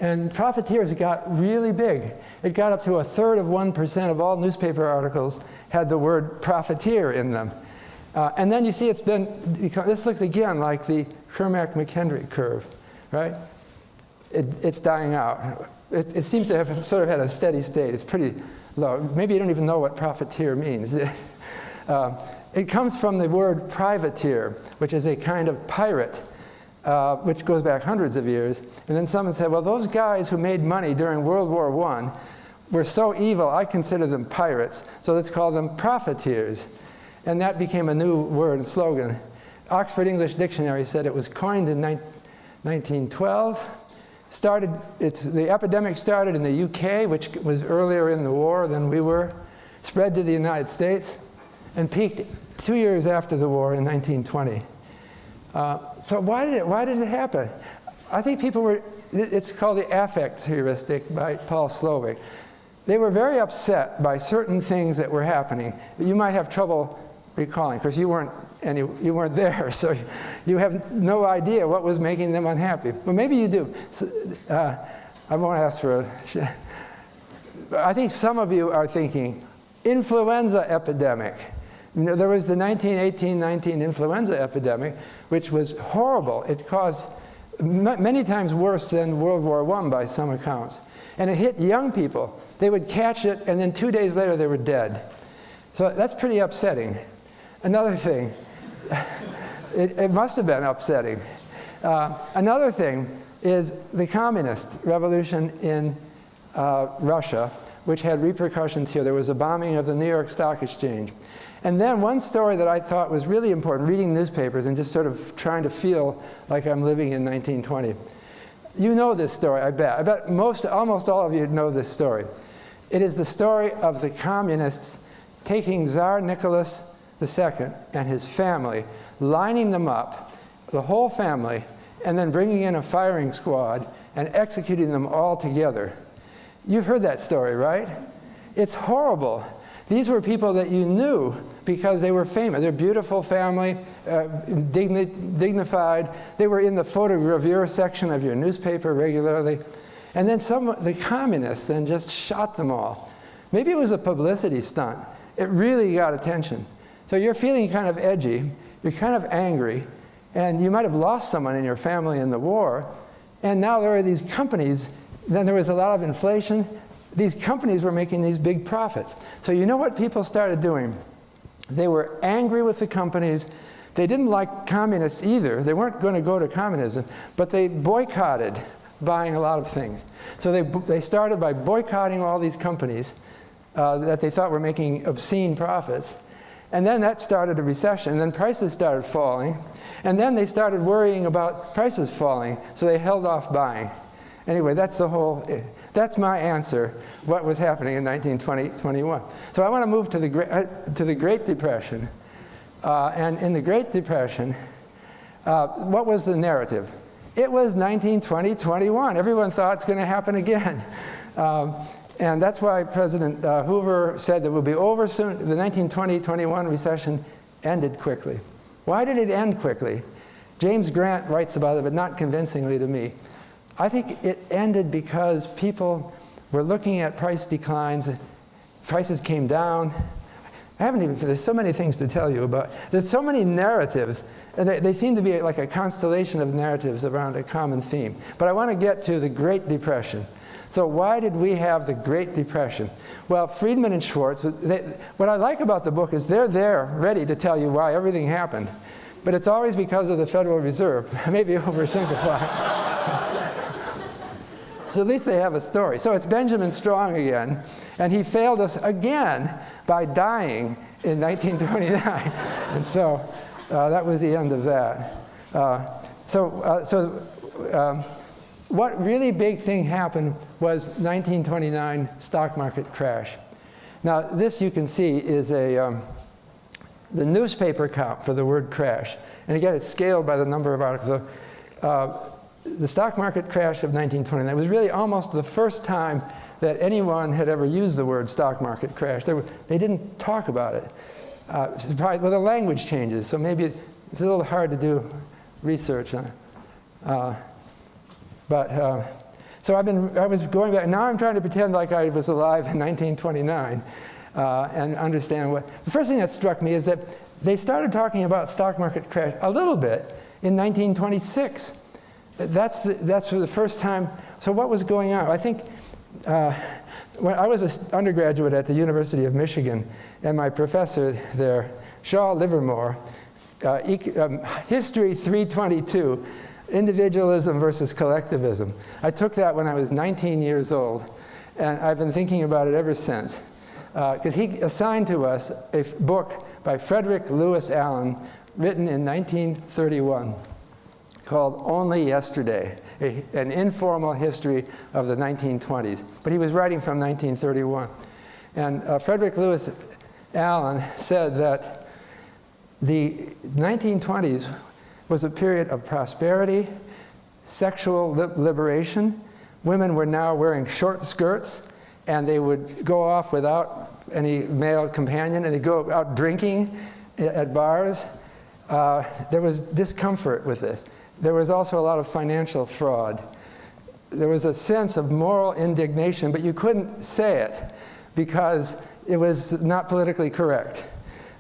And profiteers got really big. It got up to 1/3 of 1% of all newspaper articles had the word profiteer in them. And then you see this looks again like the Kermack-McHenry curve, right? It's dying out. It seems to have sort of had a steady state. It's pretty low. Maybe you don't even know what profiteer means. It comes from the word privateer, which is a kind of pirate, which goes back hundreds of years. And then someone said, well, those guys who made money during World War I were so evil, I consider them pirates, so let's call them profiteers. And that became a new word and slogan. Oxford English Dictionary said it was coined in 1912. The epidemic started in the UK, which was earlier in the war than we were, spread to the United States, and peaked 2 years after the war in 1920. So why did it happen? I think it's called the affect heuristic by Paul Slovic. They were very upset by certain things that were happening that you might have trouble recalling, because you weren't there, so you have no idea what was making them unhappy. But maybe you do. So, I won't ask for I think some of you are thinking, influenza epidemic. You know, there was the 1918-19 influenza epidemic, which was horrible. It caused many times worse than World War I by some accounts. And it hit young people. They would catch it, and then 2 days later they were dead. So that's pretty upsetting. Another thing, it must have been upsetting. Another thing is the communist revolution in Russia, which had repercussions here. There was a bombing of the New York Stock Exchange. And then one story that I thought was really important, reading newspapers and just sort of trying to feel like I'm living in 1920. You know this story, I bet. I bet almost all of you know this story. It is the story of the communists taking Tsar Nicholas II and his family, lining them up, the whole family, and then bringing in a firing squad and executing them all together. You've heard that story, right? It's horrible. These were people that you knew because they were famous. They're a beautiful family, dignified. They were in the photo review section of your newspaper regularly. And then the communists then just shot them all. Maybe it was a publicity stunt. It really got attention. So you're feeling kind of edgy, you're kind of angry, and you might have lost someone in your family in the war, and now there are these companies, then there was a lot of inflation, these companies were making these big profits. So you know what people started doing? They were angry with the companies. They didn't like communists either. They weren't going to go to communism, but they boycotted buying a lot of things. So they started by boycotting all these companies that they thought were making obscene profits. And then that started a recession, and then prices started falling. And then they started worrying about prices falling, so they held off buying. Anyway, that's my answer, what was happening in 1920-21. So I want to move to the Great Depression. And in the Great Depression, what was the narrative? It was 1920-21. Everyone thought it's going to happen again. And that's why President Hoover said that we'll be over soon. The 1920-21 recession ended quickly. Why did it end quickly? James Grant writes about it, but not convincingly to me. I think it ended because people were looking at price declines. Prices came down. There's so many things to tell you about. There's so many narratives, and they seem to be like a constellation of narratives around a common theme. But I want to get to the Great Depression. So why did we have the Great Depression? Well, Friedman and Schwartz, what I like about the book is they're there ready to tell you why everything happened. But it's always because of the Federal Reserve. Maybe oversimplified. So at least they have a story. So it's Benjamin Strong again, and he failed us again by dying in 1929. And so that was the end of that. What really big thing happened was 1929 stock market crash. Now this you can see is the newspaper count for the word crash. And again, it's scaled by the number of articles. The stock market crash of 1929 was really almost the first time that anyone had ever used the word stock market crash. They didn't talk about it. Well, the language changes, so maybe it's a little hard to do research on it. So I was going back. Now I'm trying to pretend like I was alive in 1929 and understand what. The first thing that struck me is that they started talking about stock market crash a little bit in 1926. That's for the first time. So what was going on? I think when I was an undergraduate at the University of Michigan, and my professor there, Shaw Livermore, History 322, Individualism versus Collectivism. I took that when I was 19 years old, and I've been thinking about it ever since. Because he assigned to us a book by Frederick Lewis Allen, written in 1931, called Only Yesterday, an informal history of the 1920s. But he was writing from 1931. And Frederick Lewis Allen said that the 1920s was a period of prosperity, sexual liberation. Women were now wearing short skirts, and they would go off without any male companion, and they'd go out drinking at bars. There was discomfort with this. There was also a lot of financial fraud. There was a sense of moral indignation, but you couldn't say it because it was not politically correct,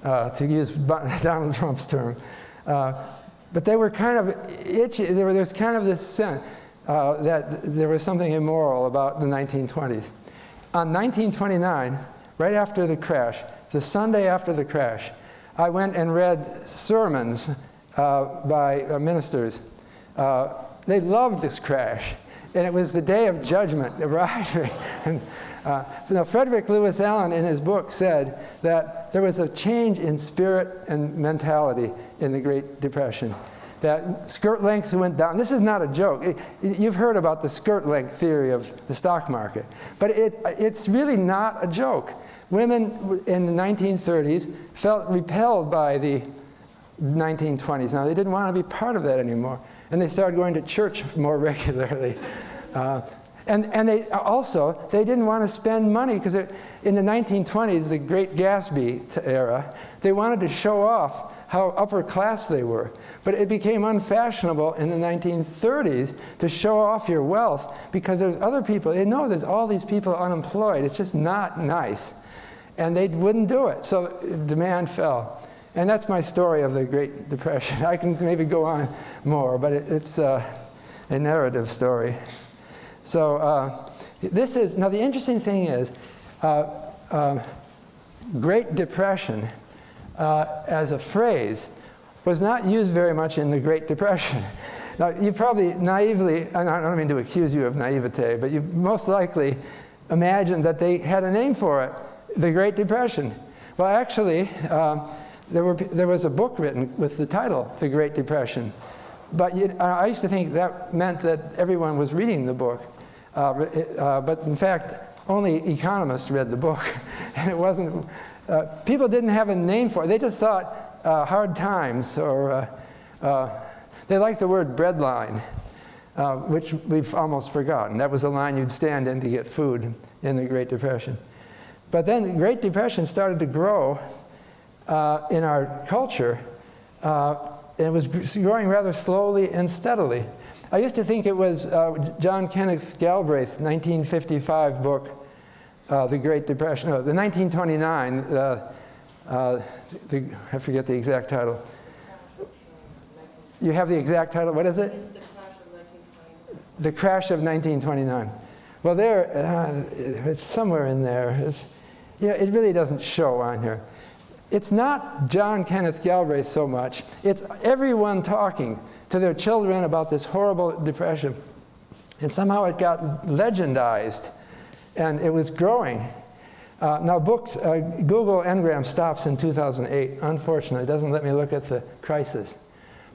to use Donald Trump's term. But they were kind of itchy. There was kind of this sense that there was something immoral about the 1920s. On 1929, right after the crash, the Sunday after the crash, I went and read sermons by ministers. They loved this crash, and it was the day of judgment arriving. So now Frederick Lewis Allen in his book said that there was a change in spirit and mentality in the Great Depression. That skirt length went down. This is not a joke. You've heard about the skirt length theory of the stock market, but it's really not a joke. Women in the 1930s felt repelled by the 1920s. Now, they didn't want to be part of that anymore, and they started going to church more regularly. And they also, they didn't want to spend money because in the 1920s, the Great Gatsby era, they wanted to show off how upper class they were. But it became unfashionable in the 1930s to show off your wealth because there's other people. They know there's all these people unemployed. It's just not nice. And they wouldn't do it. So demand fell. And that's my story of the Great Depression. I can maybe go on more, but it's a narrative story. So this is, now the interesting thing is, Great Depression as a phrase was not used very much in the Great Depression. Now you probably naively, and I don't mean to accuse you of naivete, but you most likely imagined that they had a name for it, the Great Depression. Well actually, there was a book written with the title, The Great Depression. But I used to think that meant that everyone was reading the book. But in fact, only economists read the book. And it wasn't, people didn't have a name for it. They just thought hard times, or they liked the word breadline, which we've almost forgotten. That was a line you'd stand in to get food in the Great Depression. But then the Great Depression started to grow in our culture. And it was growing rather slowly and steadily. I used to think it was John Kenneth Galbraith's 1955 book, The Great Depression, no, the 1929, I forget the exact title. You have the exact title, what is it? It's The Crash of 1929. The Crash of 1929. Well, there, it's somewhere in there. It really doesn't show on here. It's not John Kenneth Galbraith so much. It's everyone talking to their children about this horrible depression. And somehow it got legendized, and it was growing. Now books, Google Ngram stops in 2008. Unfortunately, it doesn't let me look at the crisis.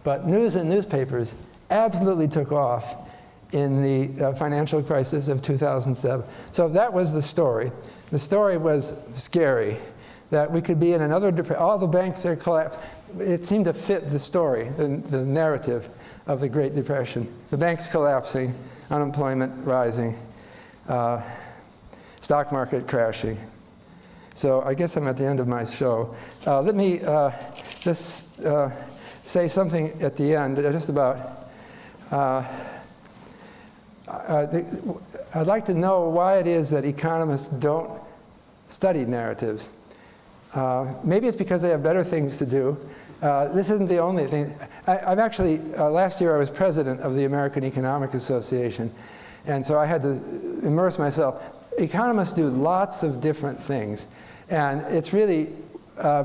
But news and newspapers absolutely took off in the financial crisis of 2007. So that was the story. The story was scary, that we could be in another depression. All the banks are collapsed. It seemed to fit the story, the narrative of the Great Depression. The banks collapsing, unemployment rising. stock market crashing. So I guess I'm at the end of my show. Let me just say something at the end, just about, I'd like to know why it is that economists don't study narratives. Maybe it's because they have better things to do. This isn't the only thing. I've actually, last year I was president of the American Economic Association, and so I had to immerse myself. Economists do lots of different things, and it's really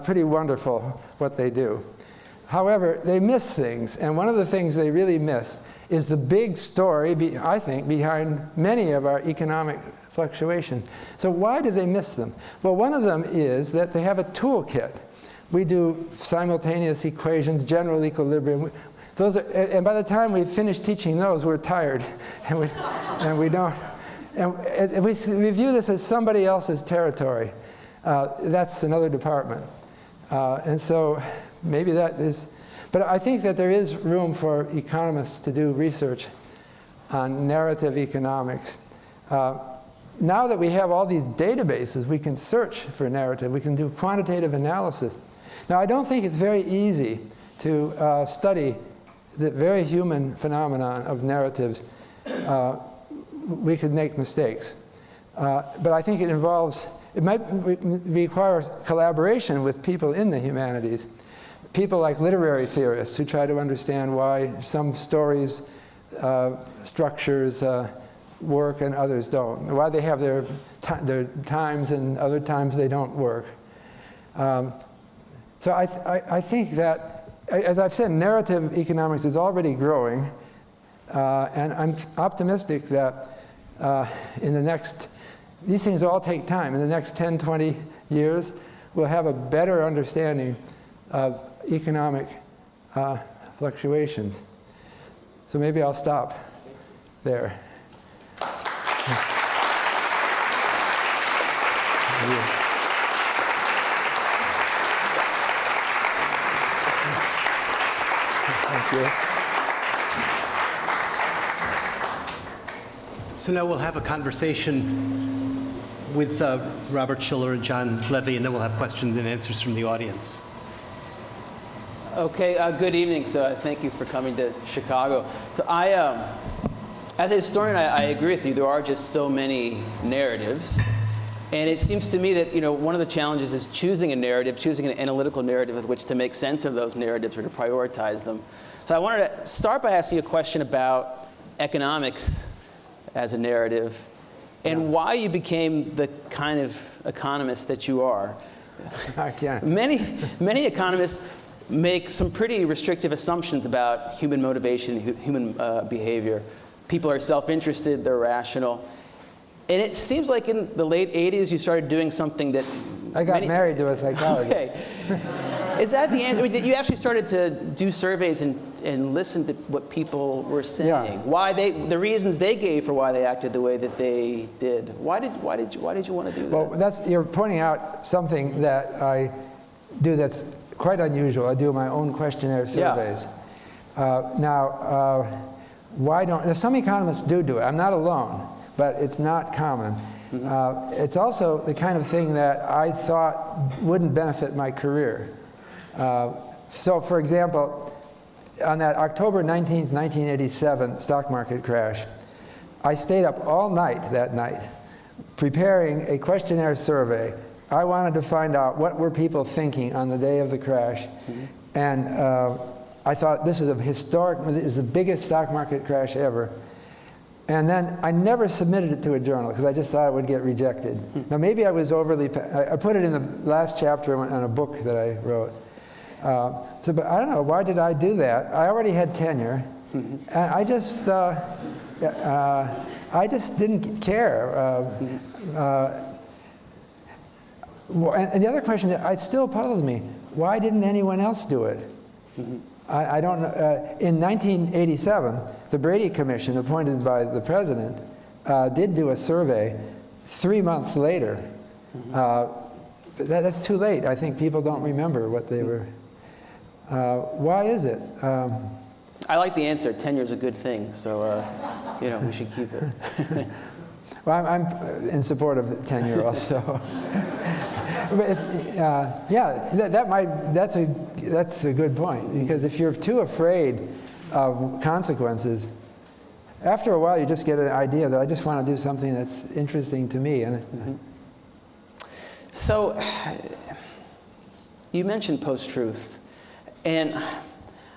pretty wonderful what they do. However, they miss things, and one of the things they really miss is the big story, I think, behind many of our economic fluctuations. So why do they miss them? Well, one of them is that they have a toolkit. We do simultaneous equations, general equilibrium. Those are, and by the time we finish teaching those, we're tired, and we don't. And we view this as somebody else's territory. That's another department. And so maybe that is, but I think that there is room for economists to do research on narrative economics. Now that we have all these databases, we can search for narrative. We can do quantitative analysis. Now, I don't think it's very easy to study the very human phenomenon of narratives. We could make mistakes. But I think it might require collaboration with people in the humanities. People like literary theorists who try to understand why some stories, structures work and others don't. Why they have their times and other times they don't work. So I think that, as I've said, narrative economics is already growing. And I'm optimistic that in the next, these things all take time. In the next 10, 20 years, we'll have a better understanding of economic fluctuations. So maybe I'll stop there. Thank you. So now we'll have a conversation with Robert Shiller and John Levy, and then we'll have questions and answers from the audience. Okay, good evening. So thank you for coming to Chicago. So as a historian, I agree with you. There are just so many narratives. And it seems to me that one of the challenges is choosing a narrative, choosing an analytical narrative with which to make sense of those narratives or to prioritize them. So I wanted to start by asking you a question about economics as a narrative and why you became the kind of economist that you are. I can't. Many economists make some pretty restrictive assumptions about human motivation, human behavior. People are self-interested, they're rational. And it seems like in the late 80s you started doing something that... I got married to a psychologist. Okay. Is that the answer? I mean, you actually started to do surveys and listen to what people were saying. Yeah. Why the reasons they gave for why they acted the way that they did. Why did you want to do that? Well, you're pointing out something that I do that's quite unusual. I do my own questionnaire surveys. Yeah. Why don't some economists do it? I'm not alone, but it's not common. Mm-hmm. It's also the kind of thing that I thought wouldn't benefit my career. So, for example, on that October 19th, 1987 stock market crash, I stayed up all night that night preparing a questionnaire survey. I wanted to find out what were people thinking on the day of the crash. Mm-hmm. And I thought this is it was the biggest stock market crash ever. And then I never submitted it to a journal because I just thought it would get rejected. Mm-hmm. Now maybe I was overly, I put it in the last chapter on a book that I wrote. But I don't know, why did I do that? I already had tenure. Mm-hmm. And I just didn't care. And the other question that still puzzles me, why didn't anyone else do it? Mm-hmm. I don't know. In 1987, the Brady Commission, appointed by the president, did do a survey 3 months later. Mm-hmm. That's too late. I think people don't remember what they were. Why is it? I like the answer. Tenure is a good thing, so we should keep it. Well, I'm in support of tenure also. But it's, yeah, that's a good point, because if you're too afraid of consequences, after a while you just get an idea that I just want to do something that's interesting to me. And So, you mentioned post-truth, and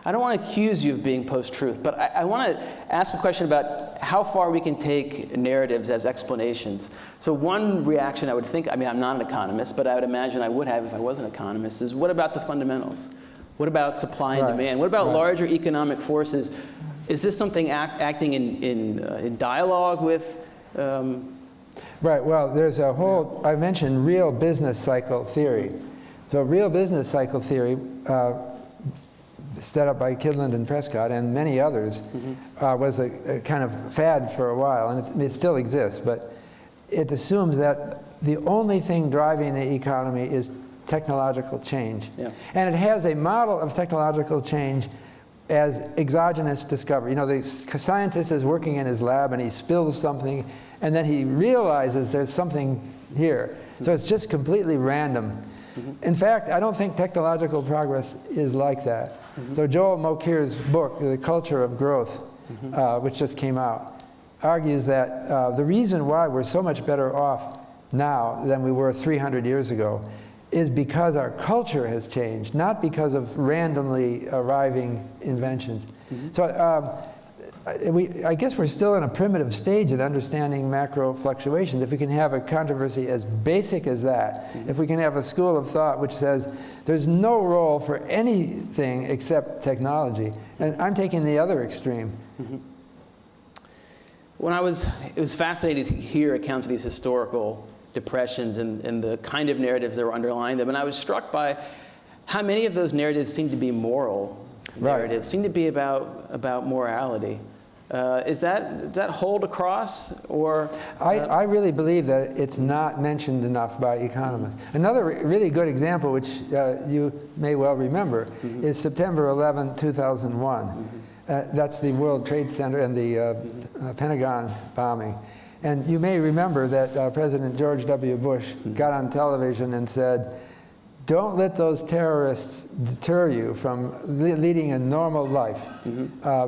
I don't want to accuse you of being post-truth, but I want to ask a question about how far we can take narratives as explanations. So one reaction I would think, I mean, I'm not an economist, but I would imagine I would have if I was an economist, is what about the fundamentals? What about supply and demand? What about larger economic forces? Is this something acting in dialogue with? Right, well, there's a whole, I mentioned real business cycle theory. So real business cycle theory, set up by Kydland and Prescott and many others, was a kind of fad for a while, and it still exists, but it assumes that the only thing driving the economy is technological change. Yeah. And it has a model of technological change as exogenous discovery. You know, the scientist is working in his lab and he spills something, and then he realizes there's something here. So it's just completely random. In fact, I don't think technological progress is like that. So Joel Mokir's book, The Culture of Growth, which just came out, argues that the reason why we're so much better off now than we were 300 years ago is because our culture has changed, not because of randomly arriving inventions. So I guess we're still in a primitive stage in understanding macro fluctuations. If we can have a controversy as basic as that, if we can have a school of thought which says there's no role for anything except technology, and I'm taking the other extreme. It was fascinating to hear accounts of these historical depressions and the kind of narratives that were underlying them, and I was struck by how many of those narratives seem to be moral narratives, seem to be about morality. Does that hold across, or? I really believe that it's not mentioned enough by economists. Another really good example, which you may well remember, is September 11, 2001. That's the World Trade Center and the Pentagon bombing. And you may remember that President George W. Bush got on television and said, "Don't let those terrorists deter you from leading a normal life,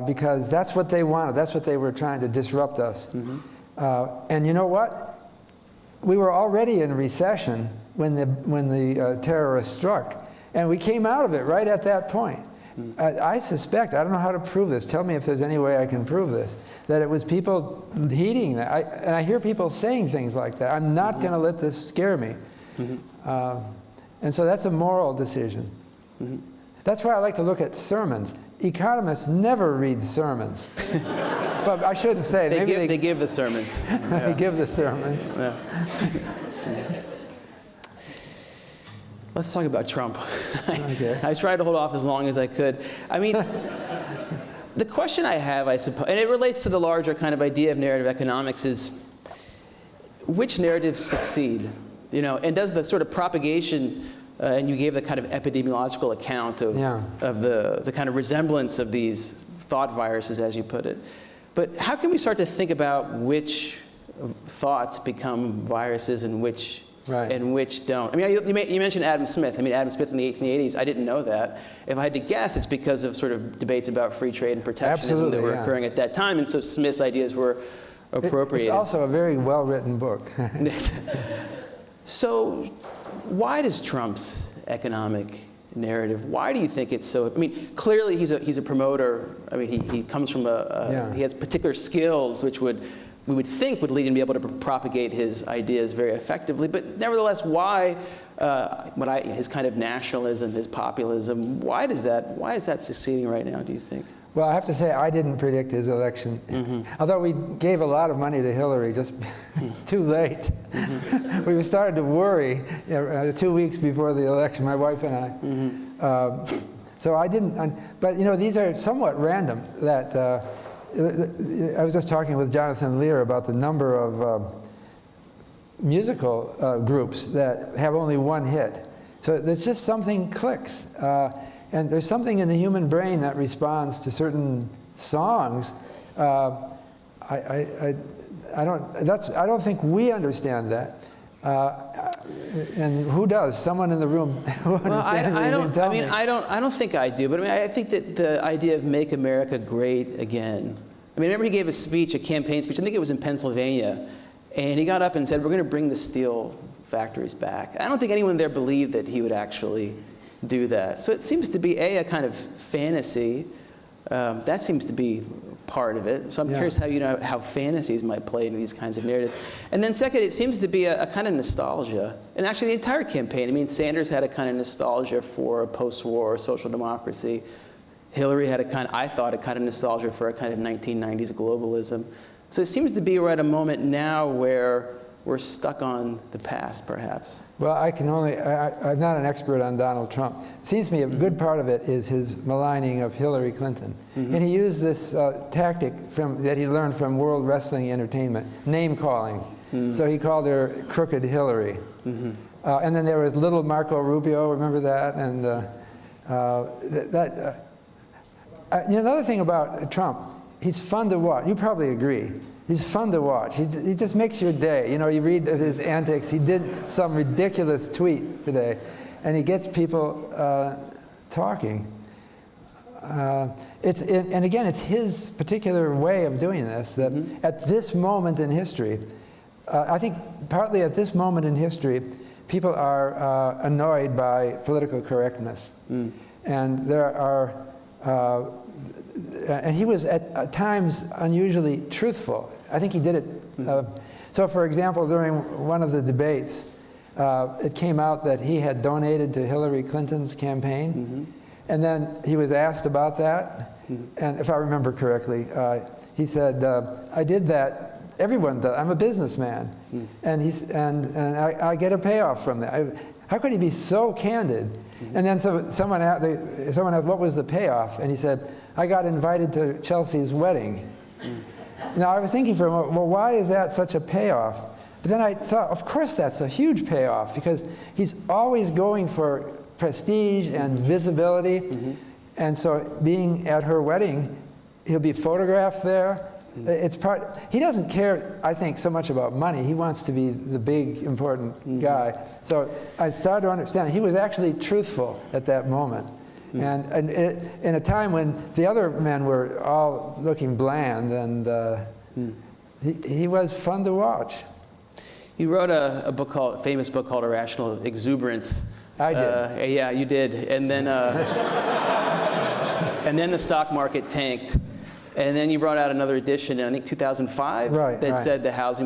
because that's what they wanted. That's what they were trying to disrupt us." And you know what? We were already in recession when the terrorists struck, and we came out of it right at that point. I suspect, I don't know how to prove this, tell me if there's any way I can prove this, that it was people heeding that. And I hear people saying things like that. I'm not going to let this scare me. And so that's a moral decision. That's why I like to look at sermons. Economists never read sermons. But I shouldn't say. They give the sermons. They give the sermons. Yeah. Let's talk about Trump. Okay. I tried to hold off as long as I could. I mean, the question I have, I suppose, and it relates to the larger kind of idea of narrative economics, is which narratives succeed? You know, and does the sort of propagation, and you gave the kind of epidemiological account of the kind of resemblance of these thought viruses, as you put it. But how can we start to think about which thoughts become viruses and which don't? I mean, you mentioned Adam Smith. I mean, Adam Smith in the 1880s, I didn't know that. If I had to guess, it's because of sort of debates about free trade and protectionism that were occurring at that time, and so Smith's ideas were appropriated. It's also a very well-written book. So why does Trump's economic narrative, why do you think it's so, I mean, clearly he's a promoter. I mean, he comes from he has particular skills which we would think would lead him to be able to propagate his ideas very effectively. But nevertheless, why his kind of nationalism, his populism, why is that succeeding right now, do you think? Well, I have to say, I didn't predict his election. Although we gave a lot of money to Hillary, just too late. We started to worry 2 weeks before the election, my wife and I. So I didn't, but you know, these are somewhat random. That I was just talking with Jonathan Lear about the number of musical groups that have only one hit. So there's just something clicks. And there's something in the human brain that responds to certain songs. I I don't think we understand that. And who does? Someone in the room who understands it can tell me. I don't think I do, but I think that the idea of make America great again. I remember he gave a speech, a campaign speech, I think it was in Pennsylvania, and he got up and said, we're going to bring the steel factories back. I don't think anyone there believed that he would actually do that. So it seems to be, a kind of fantasy. That seems to be part of it. So I'm curious how fantasies might play into these kinds of narratives. And then second, it seems to be a kind of nostalgia. And actually the entire campaign, Sanders had a kind of nostalgia for post-war social democracy. Hillary had I thought, a kind of nostalgia for a kind of 1990s globalism. So it seems to be we're at a moment now where we're stuck on the past, perhaps. Well, I'm not an expert on Donald Trump. It seems to me a good part of it is his maligning of Hillary Clinton. Mm-hmm. And he used this tactic that he learned from World Wrestling Entertainment, name calling. Mm-hmm. So he called her Crooked Hillary. Mm-hmm. And then there was little Marco Rubio, remember that? And another thing about Trump, he's fun to watch. You probably agree. He's fun to watch. He just makes your day. You read of his antics. He did some ridiculous tweet today, and he gets people talking. And again, it's his particular way of doing this, that at this moment in history, I think partly at this moment in history, people are annoyed by political correctness. And there are, and he was at times unusually truthful. I think he did it. So for example, during one of the debates, it came out that he had donated to Hillary Clinton's campaign. And then he was asked about that. And if I remember correctly, he said, I did that. Everyone does. I'm a businessman. And I get a payoff from that. How could he be so candid? And then someone asked, what was the payoff? And he said, I got invited to Chelsea's wedding. Now, I was thinking for a moment, well, why is that such a payoff? But then I thought, of course that's a huge payoff, because he's always going for prestige and visibility. And so being at her wedding, he'll be photographed there. He doesn't care, I think, so much about money. He wants to be the big, important guy. So I started to understand he was actually truthful at that moment. And in a time when the other men were all looking bland, and he was fun to watch. You wrote a famous book called Irrational Exuberance. I did. Yeah, you did. And then, and then the stock market tanked. And then you brought out another edition in, I think, 2005, that said there was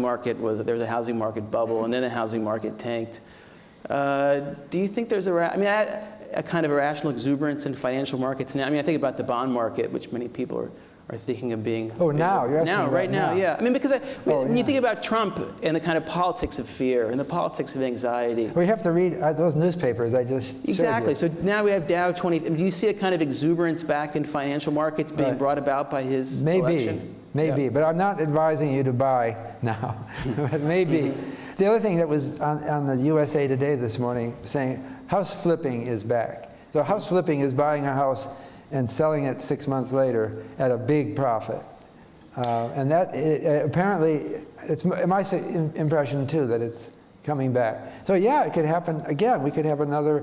a housing market bubble, and then the housing market tanked. Do you think there's a kind of irrational exuberance in financial markets now? I think about the bond market, which many people are thinking of being. Oh, now you're asking right now, yeah. Because when you think about Trump and the kind of politics of fear and the politics of anxiety. Well, you have to read those newspapers I just Exactly. showed you. So now we have Dow 20. Do you see a kind of exuberance back in financial markets being brought about by his election? Maybe, but I'm not advising you to buy now. Maybe. The other thing that was on the USA Today this morning saying house flipping is back. So house flipping is buying a house and selling it 6 months later at a big profit. And that apparently, it's my impression too that it's coming back. So yeah, it could happen again. We could have another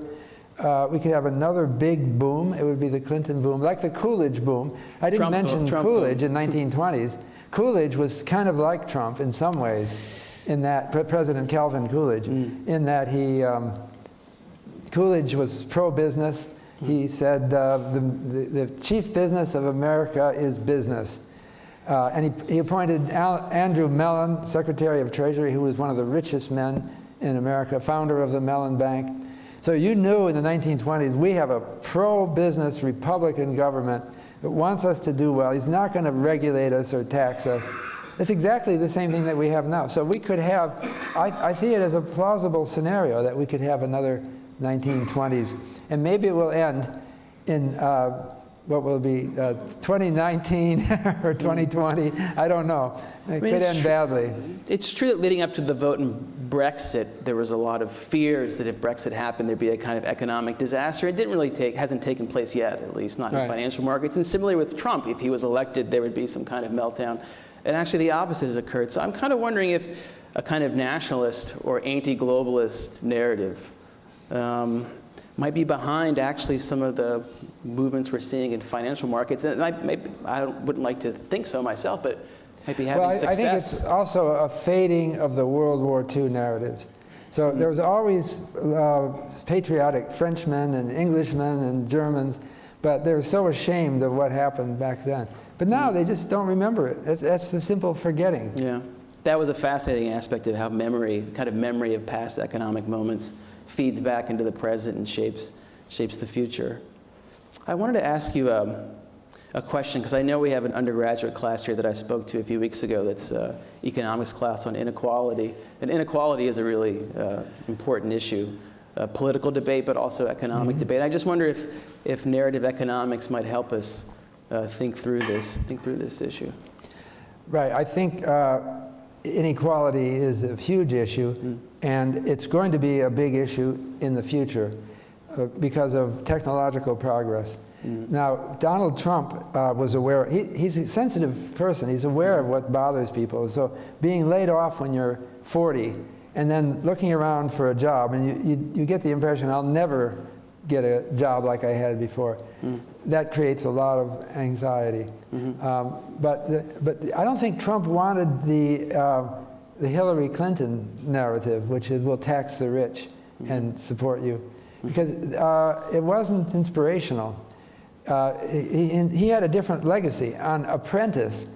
big boom. It would be the Clinton boom, like the Coolidge boom. I didn't mention Coolidge in 1920s. Coolidge was kind of like Trump in some ways, in that President Calvin Coolidge, in that Coolidge was pro-business. He said the chief business of America is business. And he appointed Andrew Mellon, Secretary of Treasury, who was one of the richest men in America, founder of the Mellon Bank. So you knew in the 1920s, we have a pro-business Republican government that wants us to do well. He's not going to regulate us or tax us. It's exactly the same thing that we have now. So we could have, I see it as a plausible scenario that we could have another 1920s. And maybe it will end in what will it be, 2019 or 2020? I don't know. It could end badly. It's true that leading up to the vote in Brexit, there was a lot of fears that if Brexit happened, there'd be a kind of economic disaster. It didn't really hasn't taken place yet, at least not in financial markets. And similarly with Trump, if he was elected, there would be some kind of meltdown. And actually the opposite has occurred. So I'm kind of wondering if a kind of nationalist or anti-globalist narrative might be behind actually some of the movements we're seeing in financial markets. And I wouldn't like to think so myself, but might be having success. I think it's also a fading of the World War II narratives. So there was always patriotic Frenchmen and Englishmen and Germans, but they were so ashamed of what happened back then. But now they just don't remember it. That's the simple forgetting. Yeah, that was a fascinating aspect of how memory of past economic moments feeds back into the present and shapes the future. I wanted to ask you a question, because I know we have an undergraduate class here that I spoke to a few weeks ago that's economics class on inequality. And inequality is a really important issue, political debate, but also economic debate. I just wonder if narrative economics might help us think through this issue. Right. I think inequality is a huge issue, and it's going to be a big issue in the future because of technological progress. Now, Donald Trump was aware, he's a sensitive person, he's aware of what bothers people. So being laid off when you're 40 and then looking around for a job, and you get the impression, I'll never get a job like I had before. That creates a lot of anxiety. But I don't think Trump wanted the Hillary Clinton narrative, which is we'll tax the rich and support you, because it wasn't inspirational. He had a different legacy. On Apprentice,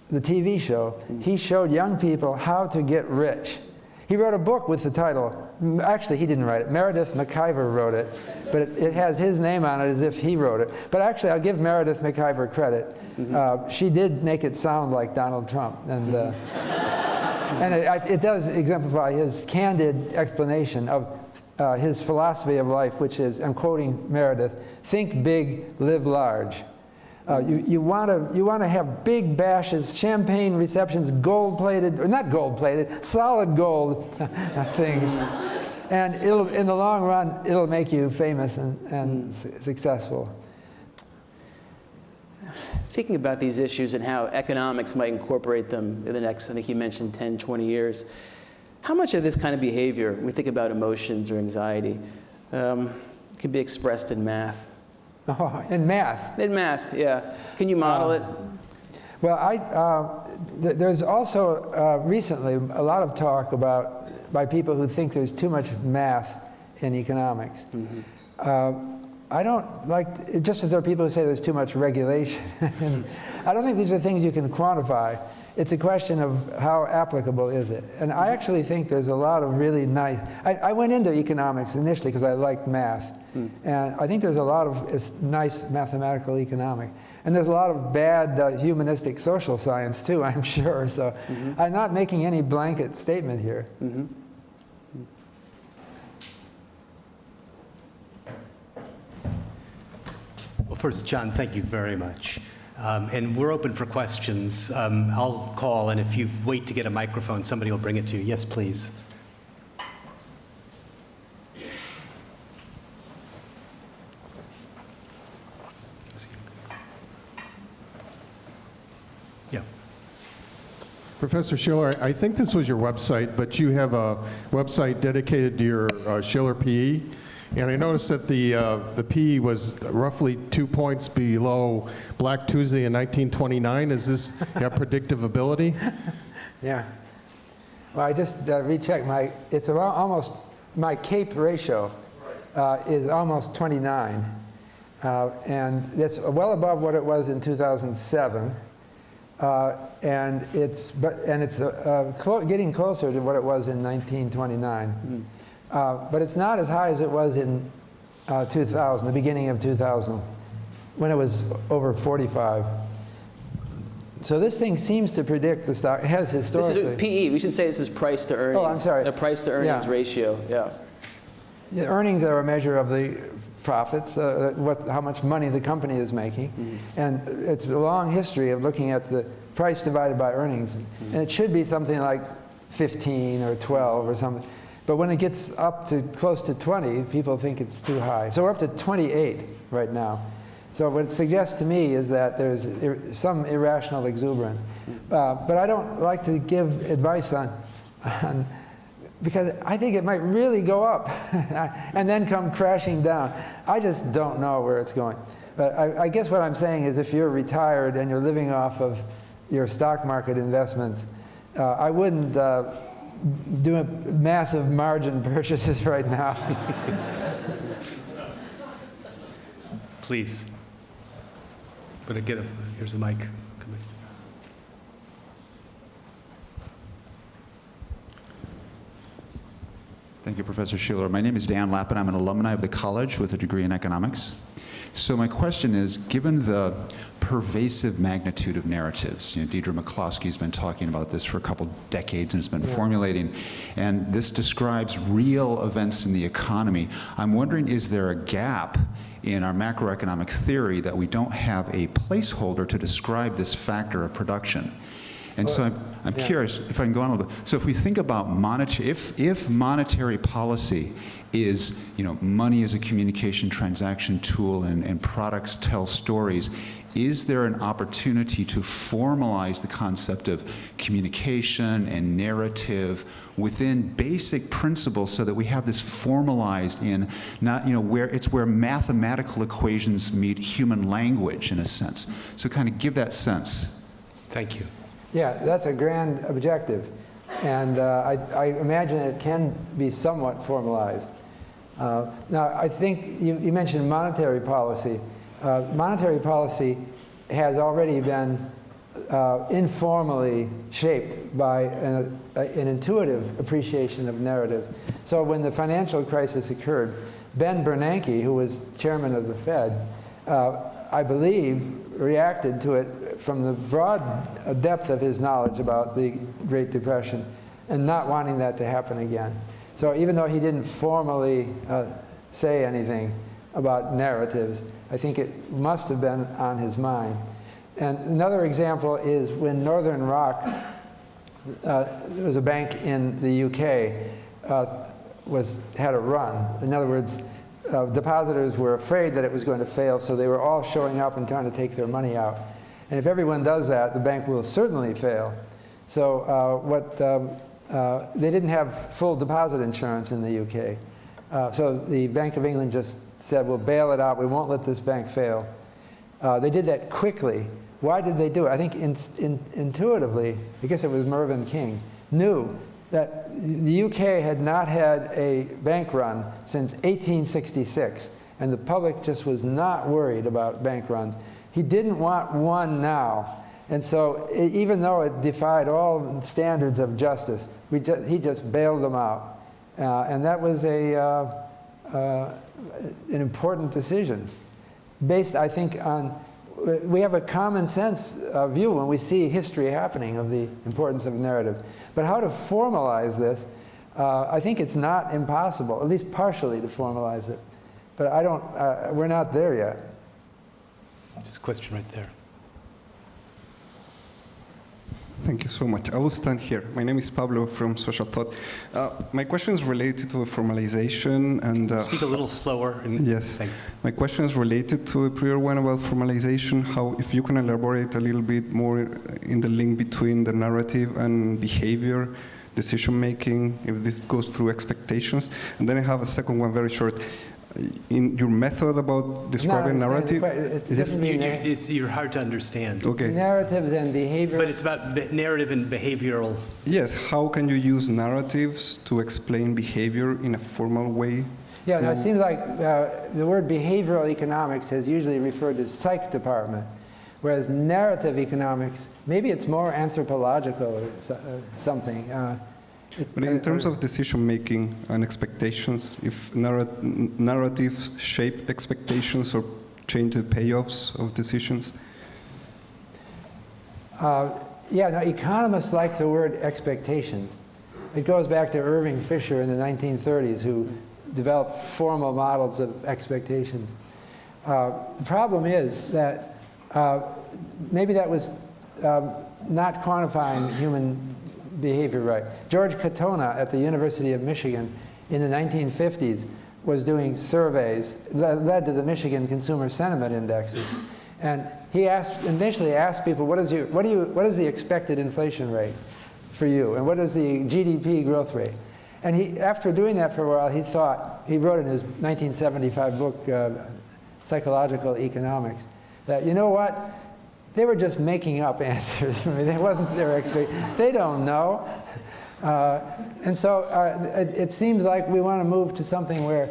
the TV show, he showed young people how to get rich. He wrote a book with the title, actually he didn't write it, Meredith McIver wrote it, but it has his name on it as if he wrote it. But actually I'll give Meredith McIver credit. She did make it sound like Donald Trump. And, and it does exemplify his candid explanation of his philosophy of life, which is, I'm quoting Meredith, think big, live large. You want to have big bashes, champagne receptions, gold-plated, or not gold-plated, solid gold things. And in the long run, it'll make you famous and successful. Thinking about these issues and how economics might incorporate them in the next, I think you mentioned 10, 20 years, how much of this kind of behavior, when we think about emotions or anxiety, can be expressed in math? Oh, in math? In math, yeah. Can you model it? Well, there's also recently a lot of talk by people who think there's too much math in economics. I don't like, just as there are people who say there's too much regulation. I don't think these are things you can quantify. It's a question of how applicable is it. And I actually think there's a lot of really nice, I went into economics initially because I liked math. And I think there's a lot of nice mathematical economic. And there's a lot of bad humanistic social science too, I'm sure. So I'm not making any blanket statement here. Well, first, John, thank you very much. And we're open for questions. I'll call, and if you wait to get a microphone, somebody will bring it to you. Yes, please. Yeah. Professor Shiller, I think this was your website, but you have a website dedicated to your Shiller PE. And I noticed that the PE was roughly 2 points below Black Tuesday in 1929. Is this have predictive ability? Yeah. Well, I just rechecked it's about almost, my CAPE ratio is almost 29. And it's well above what it was in 2007. And it's getting closer to what it was in 1929. But it's not as high as it was in 2000, the beginning of 2000, when it was over 45. So this thing seems to predict the stock. It has historically. This is PE. We should say this is price to earnings. Oh, I'm sorry. The price to earnings ratio. Yeah. The earnings are a measure of the profits, how much money the company is making. And it's a long history of looking at the price divided by earnings. And it should be something like 15 or 12 or something. But when it gets up to close to 20, people think it's too high. So we're up to 28 right now. So what it suggests to me is that there's some irrational exuberance. But I don't like to give advice on because I think it might really go up and then come crashing down. I just don't know where it's going. But I guess what I'm saying is if you're retired and you're living off of your stock market investments, I wouldn't do massive margin purchases right now. Please. But again, here's the mic. Come in. Thank you, Professor Shiller. My name is Dan Lappin. I'm an alumni of the college with a degree in economics. So my question is, given the pervasive magnitude of narratives, Deidre McCloskey's been talking about this for a couple decades and has been formulating, and this describes real events in the economy. I'm wondering, is there a gap in our macroeconomic theory that we don't have a placeholder to describe this factor of production? And so I'm curious if I can go on a little bit. So if we think about monetary, if monetary policy is, money as a communication transaction tool and products tell stories, is there an opportunity to formalize the concept of communication and narrative within basic principles so that we have this formalized in not, where mathematical equations meet human language in a sense? So kind of give that sense. Thank you. Yeah, that's a grand objective. And I imagine it can be somewhat formalized. Now, I think you mentioned monetary policy. Monetary policy has already been informally shaped by an intuitive appreciation of narrative. So when the financial crisis occurred, Ben Bernanke, who was chairman of the Fed, I believe, reacted to it from the broad depth of his knowledge about the Great Depression and not wanting that to happen again. So even though he didn't formally say anything about narratives, I think it must have been on his mind. And another example is when Northern Rock, there was a bank in the UK, had a run. In other words, depositors were afraid that it was going to fail, so they were all showing up and trying to take their money out. And if everyone does that, the bank will certainly fail. So they didn't have full deposit insurance in the UK. So the Bank of England just said, we'll bail it out. We won't let this bank fail. They did that quickly. Why did they do it? I think intuitively, I guess it was Mervyn King, knew that the UK had not had a bank run since 1866, and the public just was not worried about bank runs. He didn't want one now. And so even though it defied all standards of justice, he just bailed them out. And that was an important decision, based, I think, on, we have a common sense view when we see history happening of the importance of narrative. But how to formalize this, I think it's not impossible, at least partially to formalize it. But I don't, we're not there yet. Just a question right there. Thank you so much. I will stand here. My name is Pablo from Social Thought. My question is related to formalization and... Speak a little slower. And yes. Thanks. My question is related to a prior one about formalization, how, if you can elaborate a little bit more in the link between the narrative and behavior, decision-making, if this goes through expectations. And then I have a second one, very short. In your method about describing narrative, You're hard to understand. okay. Narratives and behavior. But it's about narrative and behavioral. Yes, how can you use narratives to explain behavior in a formal way? Yeah, no, it seems like the word behavioral economics has usually referred to psych department, whereas narrative economics, maybe it's more anthropological or something. But in terms of decision-making and expectations, if narratives shape expectations or change the payoffs of decisions? Yeah, no, economists like the word expectations. It goes back to Irving Fisher in the 1930s, who develop formal models of expectations. The problem is that maybe that was not quantifying human behavior right. George Katona at the University of Michigan in the 1950s was doing surveys that led to the Michigan Consumer Sentiment Indexes. And he initially asked people, what is the expected inflation rate for you? And what is the GDP growth rate? And after doing that for a while, he wrote in his 1975 book, Psychological Economics, that, you know what? They were just making up answers for me. That wasn't their expectation. They don't know. And so it seems like we want to move to something where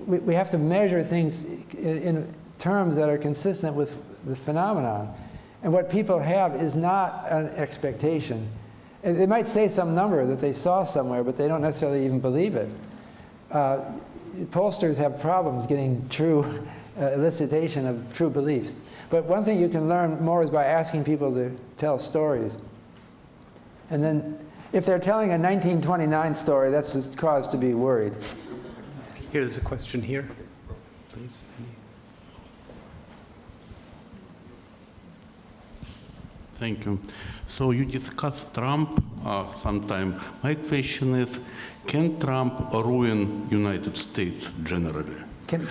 we have to measure things in terms that are consistent with the phenomenon. And what people have is not an expectation. They might say some number that they saw somewhere, but they don't necessarily even believe it. Pollsters have problems getting true elicitation of true beliefs. But one thing you can learn more is by asking people to tell stories. And then if they're telling a 1929 story, that's just cause to be worried. Here's a question here, please. Thank you. So you discussed Trump sometime. My question is, can Trump ruin United States generally? Can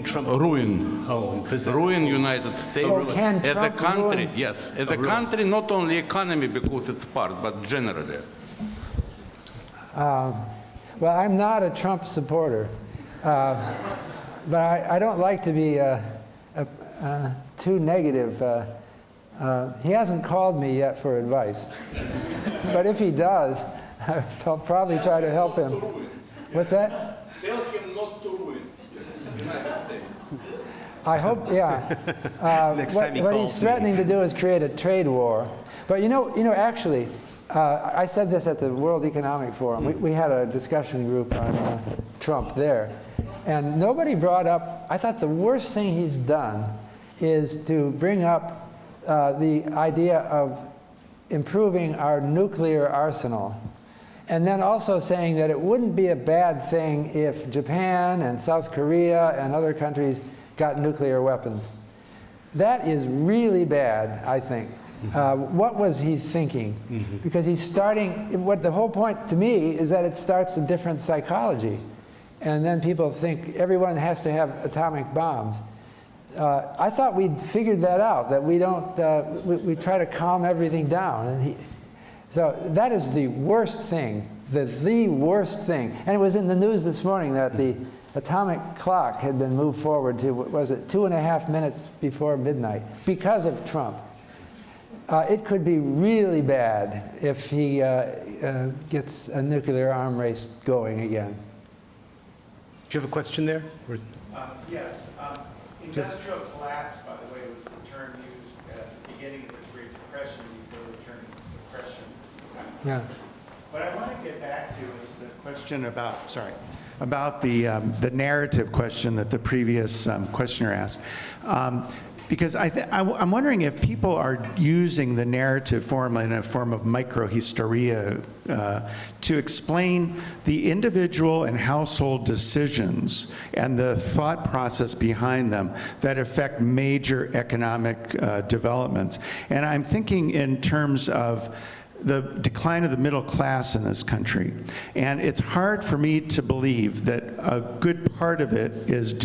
Trump Ruin. Ruin United States can as a Trump country. ruin? Yes, as a country, not only economy because it's part, but generally. Well, I'm not a Trump supporter, but I don't like to be too negative. He hasn't called me yet for advice, but if he does, I'll probably try to help him. What's that? Tell him not to ruin United States. I hope, yeah. Next time he what calls he's me. threatening to do is create a trade war. But actually, I said this at the World Economic Forum. We had a discussion group on Trump there. And nobody brought up, I thought the worst thing he's done is to bring up the idea of improving our nuclear arsenal. And then also saying that it wouldn't be a bad thing if Japan and South Korea and other countries got nuclear weapons. That is really bad, I think. What was he thinking? Because he's starting, the whole point to me is that it starts a different psychology. And then people think everyone has to have atomic bombs. I thought we'd figured that out, that we don't, we try to calm everything down. And so that is the worst thing, the worst thing. And it was in the news this morning that the atomic clock had been moved forward to, was it 2.5 minutes before midnight because of Trump. It could be really bad if he gets a nuclear arm race going again. Do you have a question there? Yes. Industrial collapse, by the way, was the term used at the beginning of the Great Depression before the term depression. Yeah. What I want to get back to is the question about the narrative question that the previous questioner asked. Because I'm wondering if people are using the narrative form in a form of microhistoria to explain the individual and household decisions and the thought process behind them that affect major economic developments. And I'm thinking in terms of the decline of the middle class in this country. And it's hard for me to believe that a good part of it isn't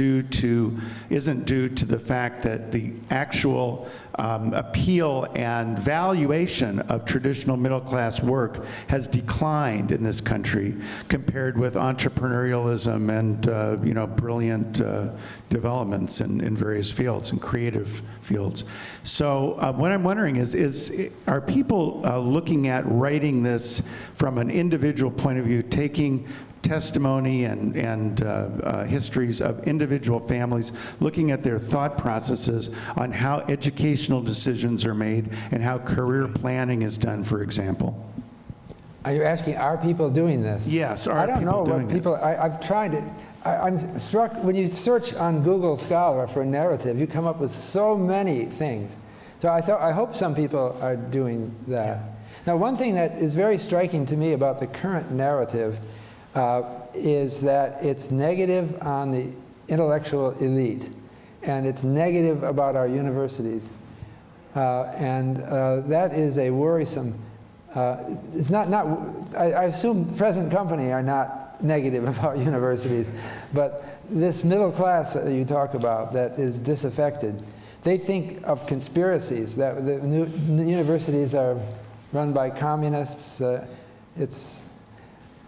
due to the fact that the actual appeal and valuation of traditional middle class work has declined in this country compared with entrepreneurialism and brilliant developments in various fields and creative fields. So what I'm wondering is are people looking at writing this from an individual point of view, taking testimony and histories of individual families, looking at their thought processes on how educational decisions are made and how career planning is done, for example? Are you asking, are people doing this? Yes, I don't know what people, I've tried it. I'm struck, when you search on Google Scholar for narrative, you come up with so many things. So I hope some people are doing that. Now, one thing that is very striking to me about the current narrative is that it's negative on the intellectual elite, and it's negative about our universities. And that is a worrisome, it's not I assume the present company are not negative about universities, but this middle class that you talk about that is disaffected, they think of conspiracies, that the universities are run by communists. It's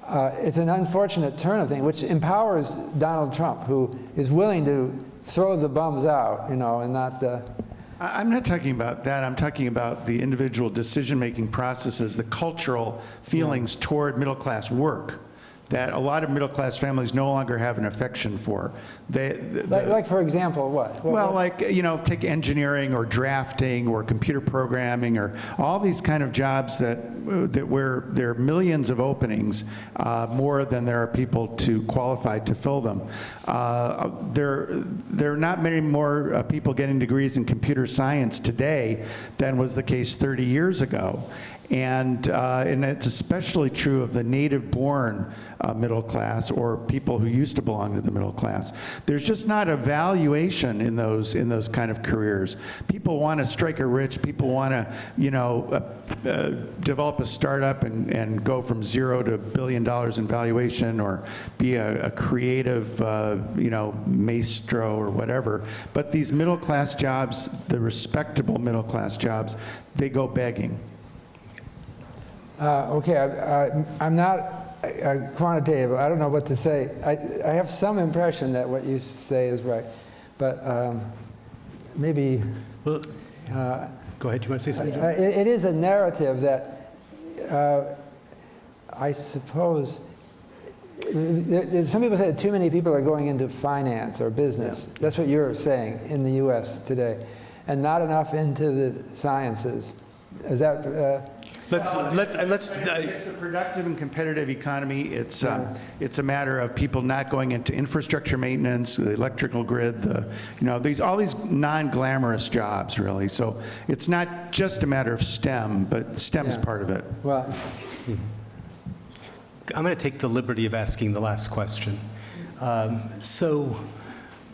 an unfortunate turn of things, which empowers Donald Trump, who is willing to throw the bums out, you know, and not... I'm not talking about that. I'm talking about the individual decision-making processes, the cultural feelings toward middle-class work that a lot of middle-class families no longer have an affection for. Like, for example, what? Well, like, you know, take engineering or drafting or computer programming or all these kind of jobs that where there are millions of openings, more than there are people qualified to fill them. There are not many more people getting degrees in computer science today than was the case 30 years ago. And it's especially true of the native-born middle class or people who used to belong to the middle class. There's just not a valuation in those kind of careers. People want to strike it rich. People want to, you know, develop a startup and go from $0 to $1 billion in valuation, or be a creative, you know, maestro or whatever. But these middle-class jobs, the respectable middle-class jobs, they go begging. Okay, I'm not quantitative. I don't know what to say. I have some impression that what you say is right, but maybe... Well, go ahead. Do you want to say something? It is a narrative that I suppose... Some people say that too many people are going into finance or business. Yeah. That's what you're saying in the U.S. today, and not enough into the sciences. Is that... It's a productive and competitive economy. It's a matter of people not going into infrastructure maintenance, the electrical grid, all these non-glamorous jobs, really. So it's not just a matter of STEM, but STEM is part of it. Well, I'm going to take the liberty of asking the last question. So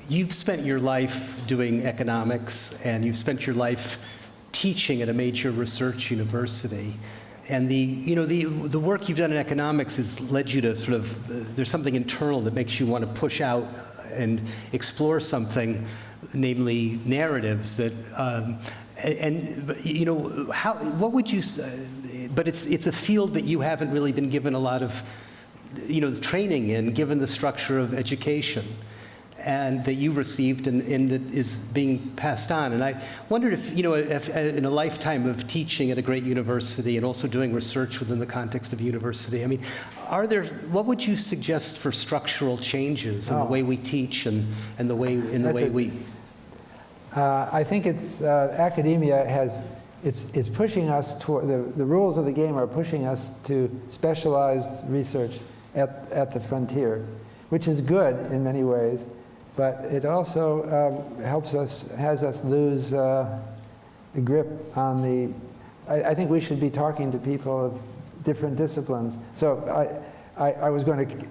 you've spent your life doing economics, and you've spent your life teaching at a major research university, and the work you've done in economics has led you to sort of, there's something internal that makes you want to push out and explore something, namely narratives that, what would you say? But it's a field that you haven't really been given a lot of, training in, given the structure of education, and that you received and that is being passed on. And I wondered if in a lifetime of teaching at a great university and also doing research within the context of university, I mean, what would you suggest for structural changes in the way we teach and the way we... I think it's academia it's pushing us toward, the rules of the game are pushing us to specialized research at the frontier, which is good in many ways. But it also has us lose a grip on the... I think we should be talking to people of different disciplines. So I was going to,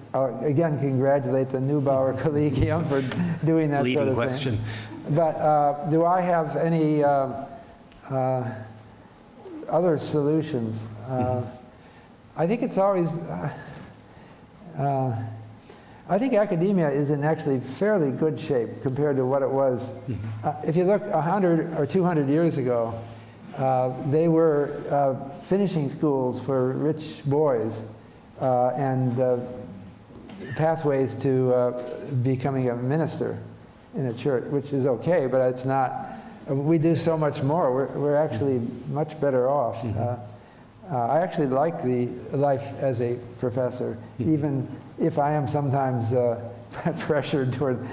again, congratulate the Neubauer Collegium for doing that leading sort of question. thing. But do I have any other solutions? I think it's always... I think academia is in actually fairly good shape compared to what it was. If you look 100 or 200 years ago, they were finishing schools for rich boys and pathways to becoming a minister in a church, which is okay, but it's not. We do so much more. We're actually much better off. I actually like the life as a professor, even if I am sometimes pressured toward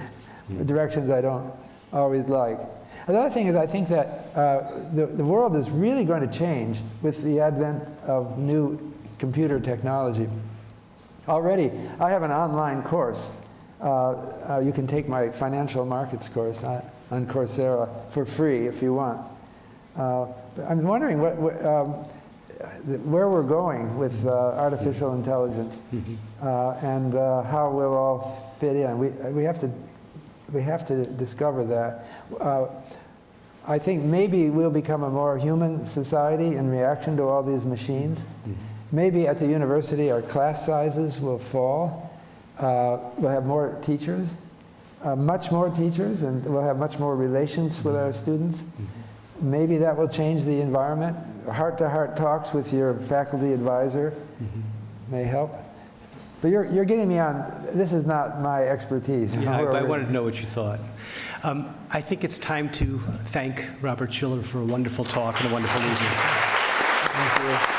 directions I don't always like. Another thing is I think that the world is really going to change with the advent of new computer technology. Already, I have an online course. You can take my financial markets course on Coursera for free if you want. I'm wondering where we're going with artificial intelligence and how we'll all fit in. We have to discover that. I think maybe we'll become a more human society in reaction to all these machines. Maybe at the university our class sizes will fall. We'll have more teachers, much more teachers, and we'll have much more relations with our students. Maybe that will change the environment. Heart-to-heart talks with your faculty advisor may help. But you're getting me on, this is not my expertise. Yeah, I wanted to know what you thought. I think it's time to thank Robert Shiller for a wonderful talk and a wonderful evening. Thank you.